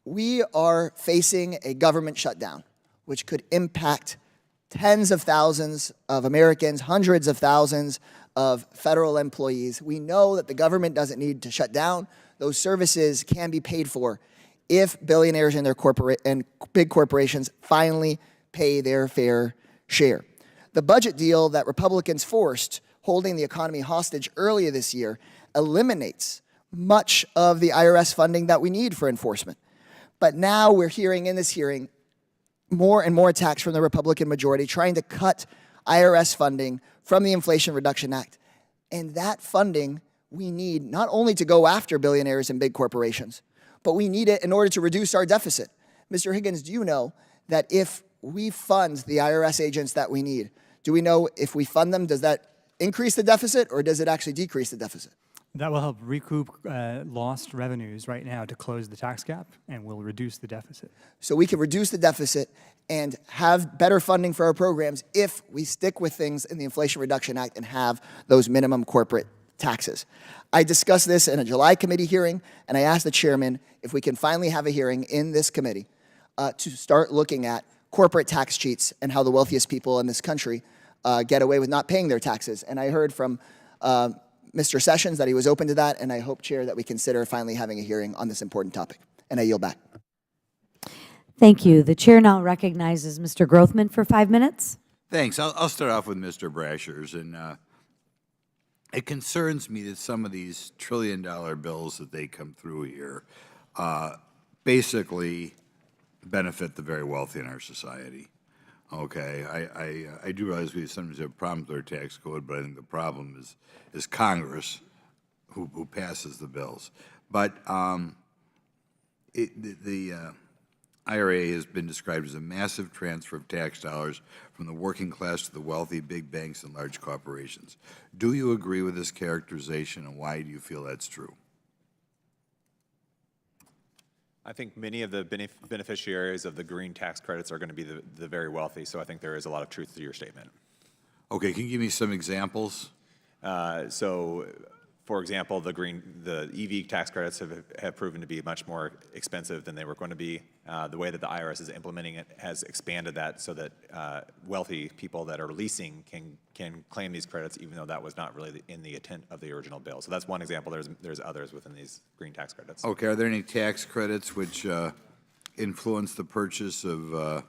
We are facing a government shutdown, which could impact tens of thousands of Americans, hundreds of thousands of federal employees. We know that the government doesn't need to shut down. Those services can be paid for if billionaires and and big corporations finally pay their fair share. The budget deal that Republicans forced, holding the economy hostage earlier this year, eliminates much of the IRS funding that we need for enforcement. But now we're hearing in this hearing more and more attacks from the Republican majority trying to cut IRS funding from the Inflation Reduction Act. And that funding we need not only to go after billionaires and big corporations, but we need it in order to reduce our deficit. Mr. Higgins, do you know that if we fund the IRS agents that we need, do we know if we fund them, does that increase the deficit or does it actually decrease the deficit? That will help recoup lost revenues right now to close the tax gap and will reduce the deficit. So we can reduce the deficit and have better funding for our programs if we stick with things in the Inflation Reduction Act and have those minimum corporate taxes. I discussed this in a July committee hearing, and I asked the chairman if we can finally have a hearing in this committee to start looking at corporate tax cheats and how the wealthiest people in this country get away with not paying their taxes. And I heard from Mr. Sessions that he was open to that, and I hope, Chair, that we consider finally having a hearing on this important topic. And I yield back. Thank you. The chair now recognizes Mr. Grothman for 5 minutes. Thanks. I'll start off with Mr. Brasher's, and it concerns me that some of these trillion-dollar bills that they come through here basically benefit the very wealthy in our society. Okay, I do realize we sometimes have problems with our tax code, but I think the problem is Congress who passes the bills. But the IRA has been described as a massive transfer of tax dollars from the working class to the wealthy, big banks, and large corporations. Do you agree with this characterization, and why do you feel that's true? I think many of the beneficiaries of the green tax credits are going to be the very wealthy, so I think there is a lot of truth to your statement. Okay, can you give me some examples? So, for example, the EV tax credits have proven to be much more expensive than they were going to be. The way that the IRS is implementing it has expanded that so that wealthy people that are leasing can claim these credits, even though that was not really in the intent of the original bill. So that's one example. There's others within these green tax credits. Okay, are there any tax credits which influence the purchase of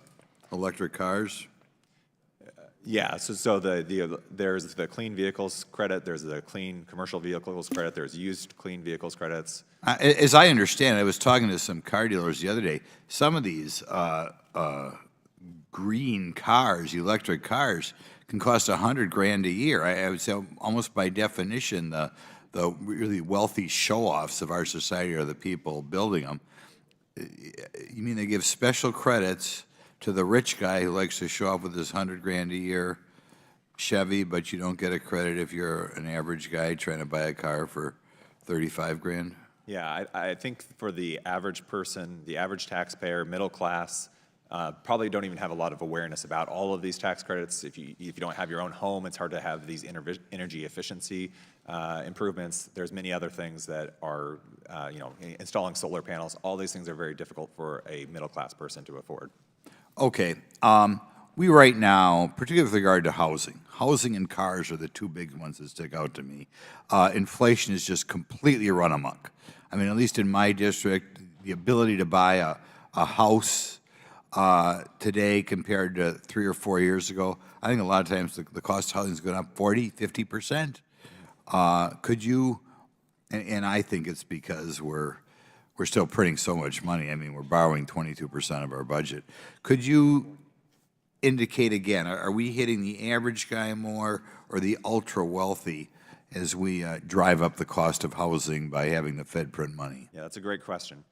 electric cars? Yeah, so there's the clean vehicles credit, there's the clean commercial vehicles credit, there's used clean vehicles credits. As I understand, I was talking to some car dealers the other day. Some of these green cars, electric cars, can cost $100,000 a year. I would say almost by definition, the really wealthy show-offs of our society are the people building them. You mean they give special credits to the rich guy who likes to show off with his $100,000 a year Chevy, but you don't get a credit if you're an average guy trying to buy a car for $35,000? Yeah, I think for the average person, the average taxpayer, middle class, probably don't even have a lot of awareness about all of these tax credits. If you don't have your own home, it's hard to have these energy efficiency improvements. There's many other things that are, installing solar panels. All these things are very difficult for a middle class person to afford. Okay. We right now, particularly with regard to housing and cars are the two big ones that stick out to me. Inflation is just completely run amok. I mean, at least in my district, the ability to buy a house today compared to 3 or 4 years ago, I think a lot of times the cost of housing is going up 40, 50%. Could you, and I think it's because we're we're still printing so much money. I mean, we're borrowing 22% of our budget. Could you indicate again, are we hitting the average guy more or the ultra wealthy as we drive up the cost of housing by having the Fed print money? Yeah, that's a great question.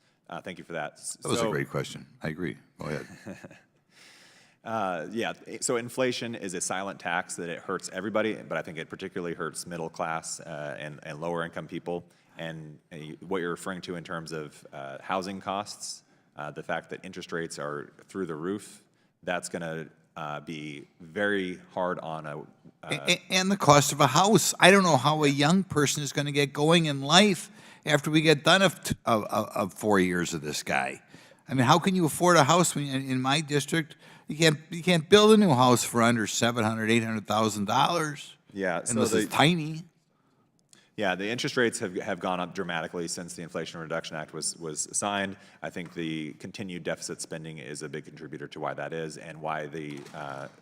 Thank you for that. That was a great question. I agree. Go ahead. Yeah, so inflation is a silent tax that it hurts everybody, but I think it particularly hurts middle class and lower income people. And what you're referring to in terms of housing costs, the fact that interest rates are through the roof, that's going to be very hard on a... And the cost of a house. I don't know how a young person is going to get going in life after we get done of 4 years of this guy. I mean, how can you afford a house when in my district? You can't build a new house for under $700,000, $800,000. Yeah, so unless it's tiny. Yeah, the interest rates have gone up dramatically since the Inflation Reduction Act was signed. I think the continued deficit spending is a big contributor to why that is and why the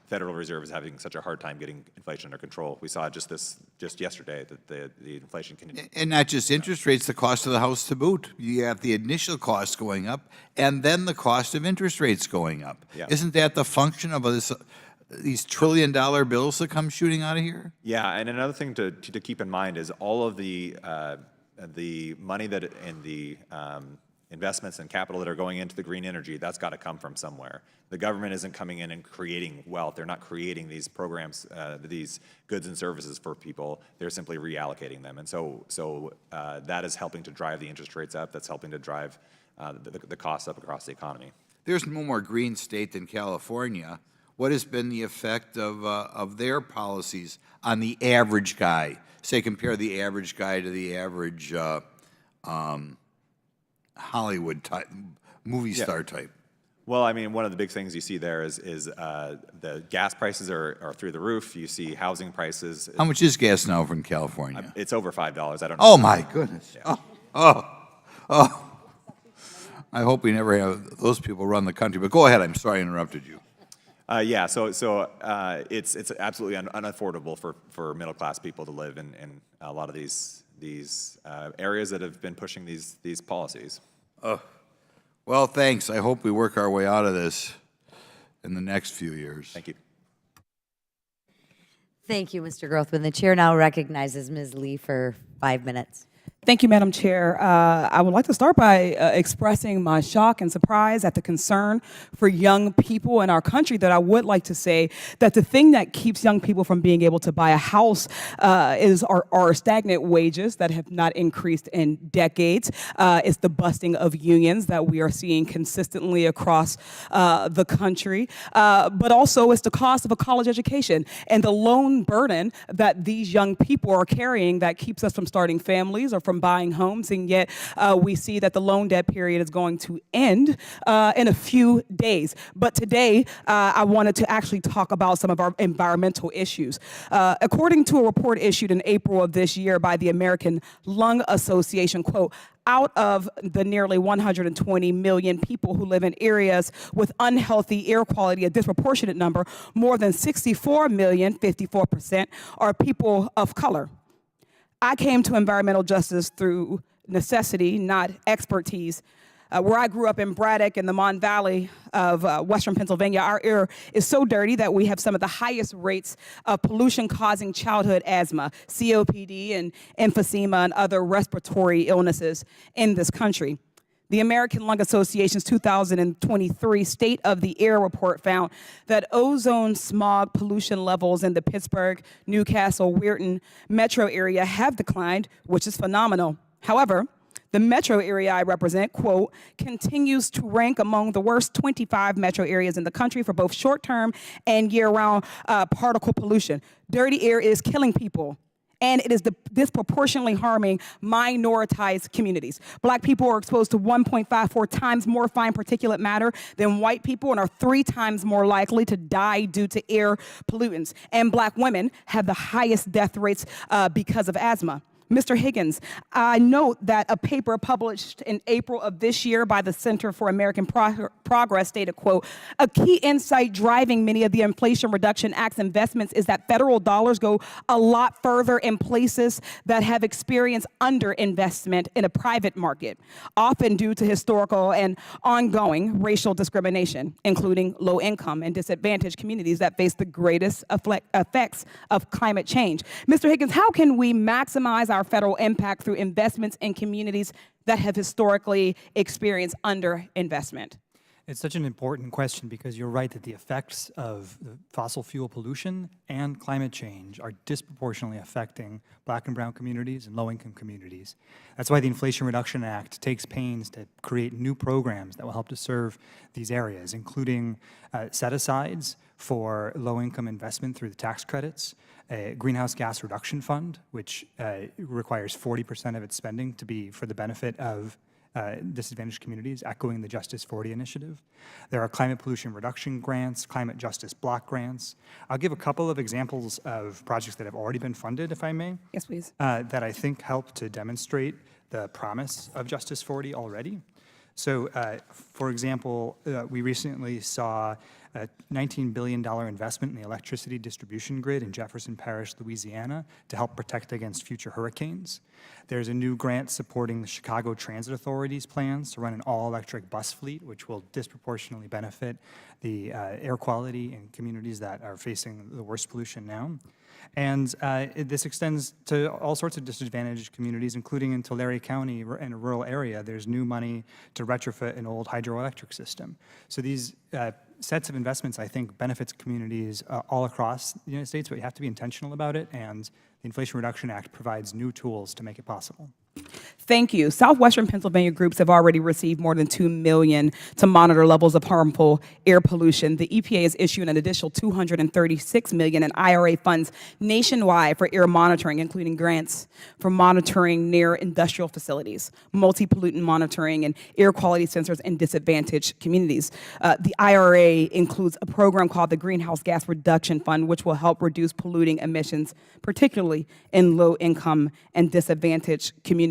Federal Reserve is having such a hard time getting inflation under control. We saw just yesterday that the inflation continues. And not just interest rates, the cost of the house to boot. You have the initial cost going up and then the cost of interest rates going up. Yeah. Isn't that the function of these trillion-dollar bills that come shooting out of here? Yeah, and another thing to keep in mind is all of the money that and the investments and capital that are going into the green energy, that's got to come from somewhere. The government isn't coming in and creating wealth. They're not creating these programs, these goods and services for people. They're simply reallocating them. And so that is helping to drive the interest rates up. That's helping to drive the costs up across the economy. There's no more green state than California. What has been the effect of their policies on the average guy? Say, compare the average guy to the average Hollywood type, movie star type. Well, I mean, one of the big things you see there is the gas prices are through the roof. You see housing prices. How much is gas now from California? It's over $5. I don't know. Oh, my goodness. Yeah. Oh. I hope we never have those people run the country. But go ahead. I'm sorry I interrupted you. Yeah, so it's absolutely unaffordable for middle class people to live in a lot of these areas that have been pushing these policies. Well, thanks. I hope we work our way out of this in the next few years. Thank you. Thank you, Mr. Grothman. The chair now recognizes Ms. Lee for 5 minutes. Thank you, Madam Chair. I would like to start by expressing my shock and surprise at the concern for young people in our country, that I would like to say that the thing that keeps young people from being able to buy a house is our stagnant wages that have not increased in decades. It's the busting of unions that we are seeing consistently across the country. But also it's the cost of a college education and the loan burden that these young people are carrying that keeps us from starting families or from buying homes, and yet we see that the loan debt period is going to end in a few days. But today, I wanted to actually talk about some of our environmental issues. According to a report issued in April of this year by the American Lung Association, quote, out of the nearly 120 million people who live in areas with unhealthy air quality, a disproportionate number, more than 64 million, 54%, are people of color. I came to environmental justice through necessity, not expertise. Where I grew up in Braddock in the Mon Valley of Western Pennsylvania, our air is so dirty that we have some of the highest rates of pollution causing childhood asthma, COPD, and emphysema, and other respiratory illnesses in this country. The American Lung Association's 2023 State of the Air report found that ozone smog pollution levels in the Pittsburgh, Newcastle, Weirton metro area have declined, which is phenomenal. However, the metro area I represent, quote, continues to rank among the worst 25 metro areas in the country for both short-term and year-round particle pollution. Dirty air is killing people, and it is disproportionately harming minoritized communities. Black people are exposed to 1.54 times more fine particulate matter than white people and are 3 times more likely to die due to air pollutants. And black women have the highest death rates because of asthma. Mr. Higgins, I note that a paper published in April of this year by the Center for American Progress stated, quote, a key insight driving many of the Inflation Reduction Act's investments is that federal dollars go a lot further in places that have experienced underinvestment in a private market, often due to historical and ongoing racial discrimination, including low-income and disadvantaged communities that face the greatest effects of climate change. Mr. Higgins, how can we maximize our federal impact through investments in communities that have historically experienced underinvestment? It's such an important question because you're right that the effects of the fossil fuel pollution and climate change are disproportionately affecting Black and brown communities and low-income communities. That's why the Inflation Reduction Act takes pains to create new programs that will help to serve these areas, including set-asides for low-income investment through the tax credits, a greenhouse gas reduction fund, which requires 40% of its spending to be for the benefit of disadvantaged communities, echoing the Justice 40 initiative. There are climate pollution reduction grants, climate justice block grants. I'll give a couple of examples of projects that have already been funded, if I may. Yes, please. That I think help to demonstrate the promise of Justice 40 already. So, for example, we recently saw a $19 billion investment in the electricity distribution grid in Jefferson Parish, Louisiana, to help protect against future hurricanes. There's a new grant supporting the Chicago Transit Authority's plans to run an all-electric bus fleet, which will disproportionately benefit the air quality in communities that are facing the worst pollution now. And this extends to all sorts of disadvantaged communities, including in Tulare County, in a rural area. There's new money to retrofit an old hydroelectric system. So these sets of investments, I think, benefits communities all across the United States, but you have to be intentional about it, and the Inflation Reduction Act provides new tools to make it possible. Thank you. Southwestern Pennsylvania groups have already received more than $2 million to monitor levels of harmful air pollution. The EPA has issued an additional $236 million in IRA funds nationwide for air monitoring, including grants for monitoring near industrial facilities, multi-pollutant monitoring, and air quality sensors in disadvantaged communities. The IRA includes a program called the Greenhouse Gas Reduction Fund, which will help reduce polluting emissions, particularly in low-income and disadvantaged communities.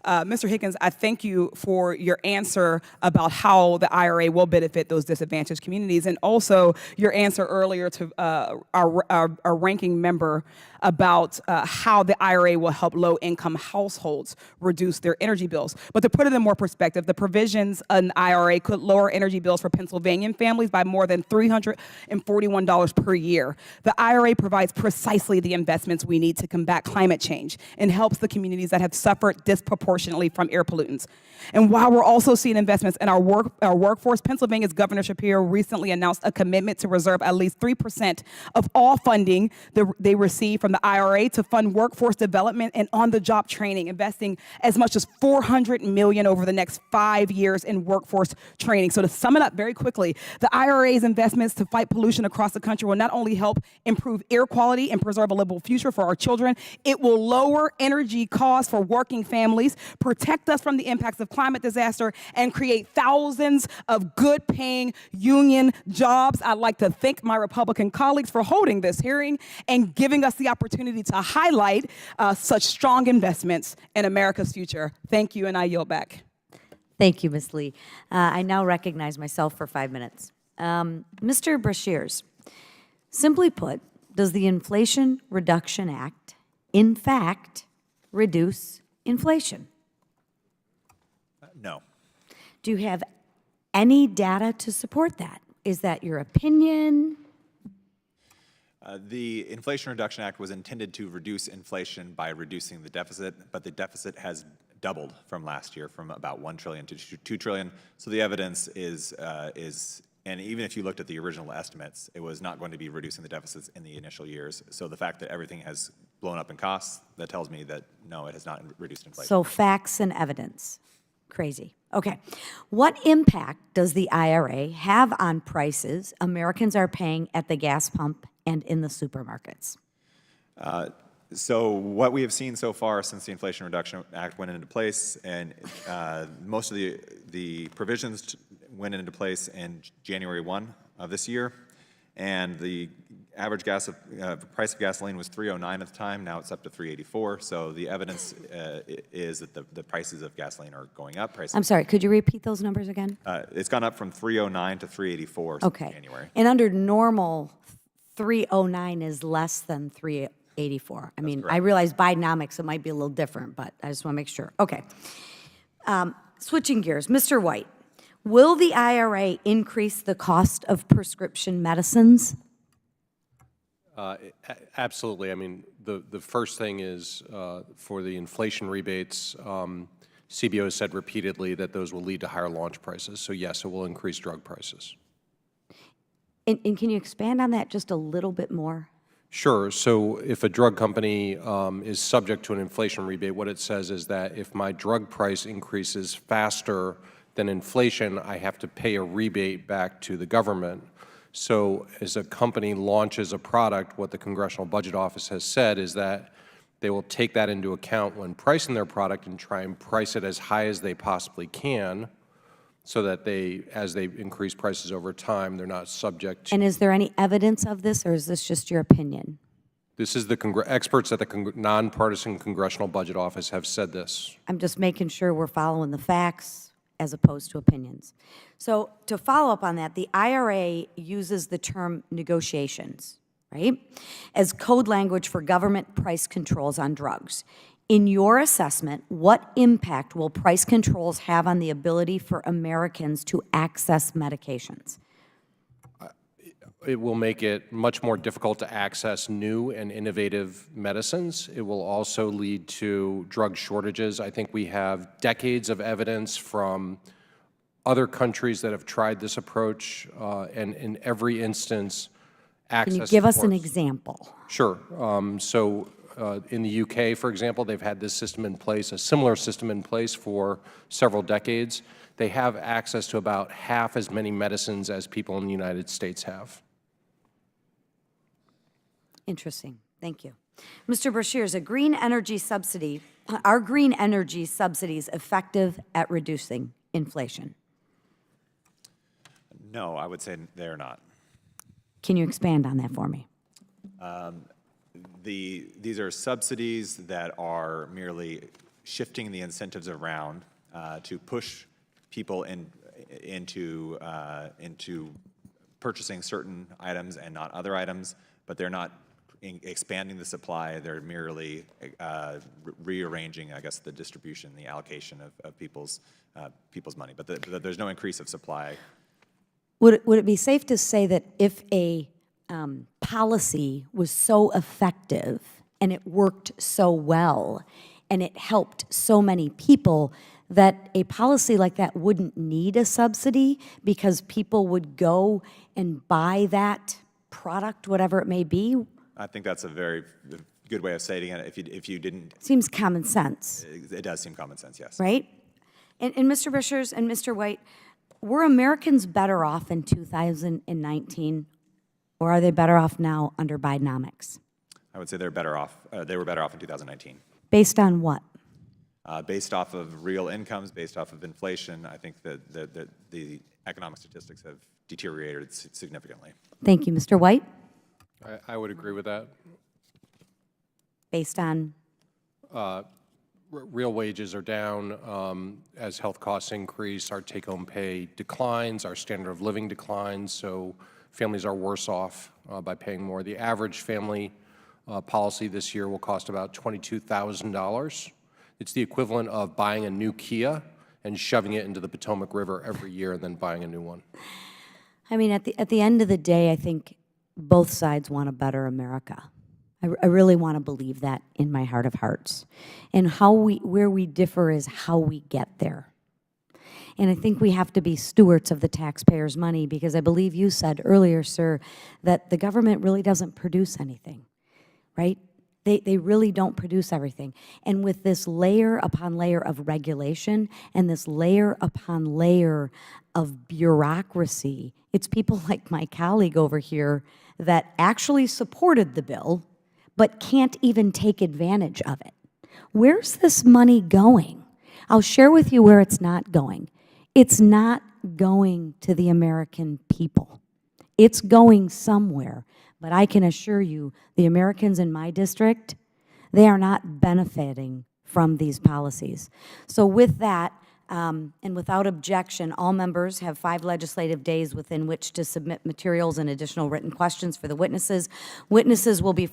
Mr. Higgins, I thank you for your answer about how the IRA will benefit those disadvantaged communities, and also your answer earlier to our ranking member about how the IRA will help low-income households reduce their energy bills. But to put it in more perspective, the provisions in the IRA could lower energy bills for Pennsylvanian families by more than $341 per year. The IRA provides precisely the investments we need to combat climate change and helps the communities that have suffered disproportionately from air pollutants. And while we're also seeing investments in our workforce, Pennsylvania's Governor Shapiro recently announced a commitment to reserve at least 3% of all funding they receive from the IRA to fund workforce development and on-the-job training, investing as much as $400 million over the next 5 years in workforce training. So to sum it up very quickly, the IRA's investments to fight pollution across the country will not only help improve air quality and preserve a livable future for our children, it will lower energy costs for working families, protect us from the impacts of climate disaster, and create thousands of good-paying union jobs. I'd like to thank my Republican colleagues for holding this hearing and giving us the opportunity to highlight such strong investments in America's future. Thank you, and I yield back. Thank you, Ms. Lee. I now recognize myself for 5 minutes. Mr. Brashears, simply put, does the Inflation Reduction Act, in fact, reduce inflation? No. Do you have any data to support that? Is that your opinion? The Inflation Reduction Act was intended to reduce inflation by reducing the deficit, but the deficit has doubled from last year, from about $1 trillion to $2 trillion. So the evidence is, and even if you looked at the original estimates, it was not going to be reducing the deficits in the initial years. So the fact that everything has blown up in costs, that tells me that no, it has not reduced inflation. So facts and evidence. Crazy. Okay. What impact does the IRA have on prices Americans are paying at the gas pump and in the supermarkets? So what we have seen so far since the Inflation Reduction Act went into place, and most of the provisions went into place in January 1 of this year, and the average price of gasoline was $3.09 at the time. Now it's up to $3.84. So the evidence is that the prices of gasoline are going up. I'm sorry, could you repeat those numbers again? It's gone up from $3.09 to $3.84 since January. And under normal, 309 is less than 384. I mean, I realize Bidenomics, it might be a little different, but I just want to make sure. Okay. Switching gears, Mr. White, will the IRA increase the cost of prescription medicines? Absolutely. I mean, the first thing is for the inflation rebates, CBO has said repeatedly that those will lead to higher launch prices. So yes, it will increase drug prices. And can you expand on that just a little bit more? Sure. So if a drug company is subject to an inflation rebate, what it says is that if my drug price increases faster than inflation, I have to pay a rebate back to the government. So as a company launches a product, what the Congressional Budget Office has said is that they will take that into account when pricing their product and try and price it as high as they possibly can so that as they increase prices over time, they're not subject to. And is there any evidence of this, or is this just your opinion? This is the experts at the nonpartisan Congressional Budget Office have said this. I'm just making sure we're following the facts as opposed to opinions. So to follow up on that, the IRA uses the term negotiations, right, as code language for government price controls on drugs. In your assessment, what impact will price controls have on the ability for Americans to access medications? It will make it much more difficult to access new and innovative medicines. It will also lead to drug shortages. I think we have decades of evidence from other countries that have tried this approach, and in every instance, access. Can you give us an example? Sure. In the UK, for example, they've had this system in place, a similar system in place for several decades. They have access to about half as many medicines as people in the United States have. Interesting. Thank you. Mr. Brashear, is a green energy subsidy, are green energy subsidies effective at reducing inflation? No, I would say they're not. Can you expand on that for me? These are subsidies that are merely shifting the incentives around to push people into purchasing certain items and not other items, but they're not expanding the supply. They're merely rearranging, I guess, the distribution, the allocation of people's money. But there's no increase of supply. Would it be safe to say that if a policy was so effective and it worked so well and it helped so many people, that a policy like that wouldn't need a subsidy because people would go and buy that product, whatever it may be? I think that's a very good way of stating it. If you didn't, Seems common sense, it does seem common sense, yes. right? And Mr. Brashears and Mr. White, were Americans better off in 2019, or are they better off now under Bidenomics? I would say they're better off. They were better off in 2019. Based on what? Based off of real incomes, based off of inflation, I think that the economic statistics have deteriorated significantly. Thank you, Mr. White. I would agree with that. Based on? Real wages are down. As health costs increase, our take-home pay declines, our standard of living declines, so families are worse off by paying more. The average family policy this year will cost about $22,000. It's the equivalent of buying a new Kia and shoving it into the Potomac River every year and then buying a new one. I mean, at the end of the day, I think both sides want a better America. I really want to believe that in my heart of hearts. And where we differ is how we get there. And I think we have to be stewards of the taxpayers' money, because I believe you said earlier, sir, that the government really doesn't produce anything, right? They really don't produce everything. And with this layer upon layer of regulation and this layer upon layer of bureaucracy, it's people like my colleague over here that actually supported the bill but can't even take advantage of it. Where's this money going? I'll share with you where it's not going. It's not going to the American people. It's going somewhere, But I can assure you, the Americans in my district, they are not benefiting from these policies. So with that, and without objection, all members have 5 legislative days within which to submit materials and additional written questions for the witnesses. Witnesses will be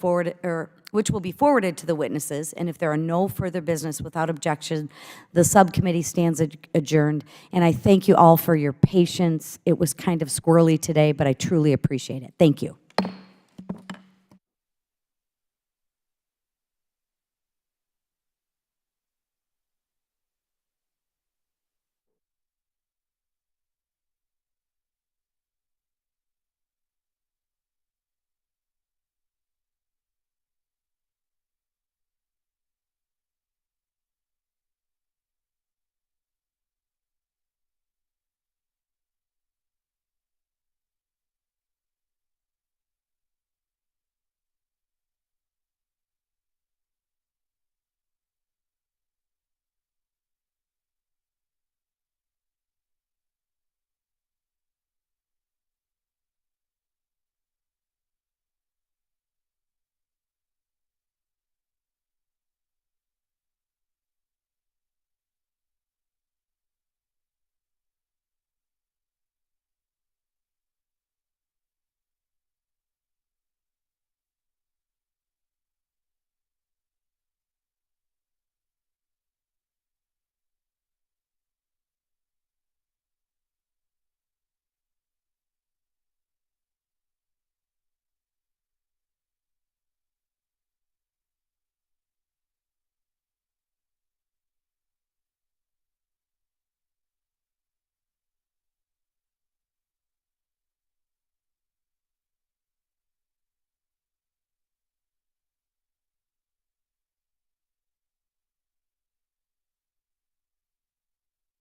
which will be forwarded to the witnesses, and if there are no further business without objection, the subcommittee stands adjourned. And I thank you all for your patience. It was kind of squirrely today, but I truly appreciate it. Thank you.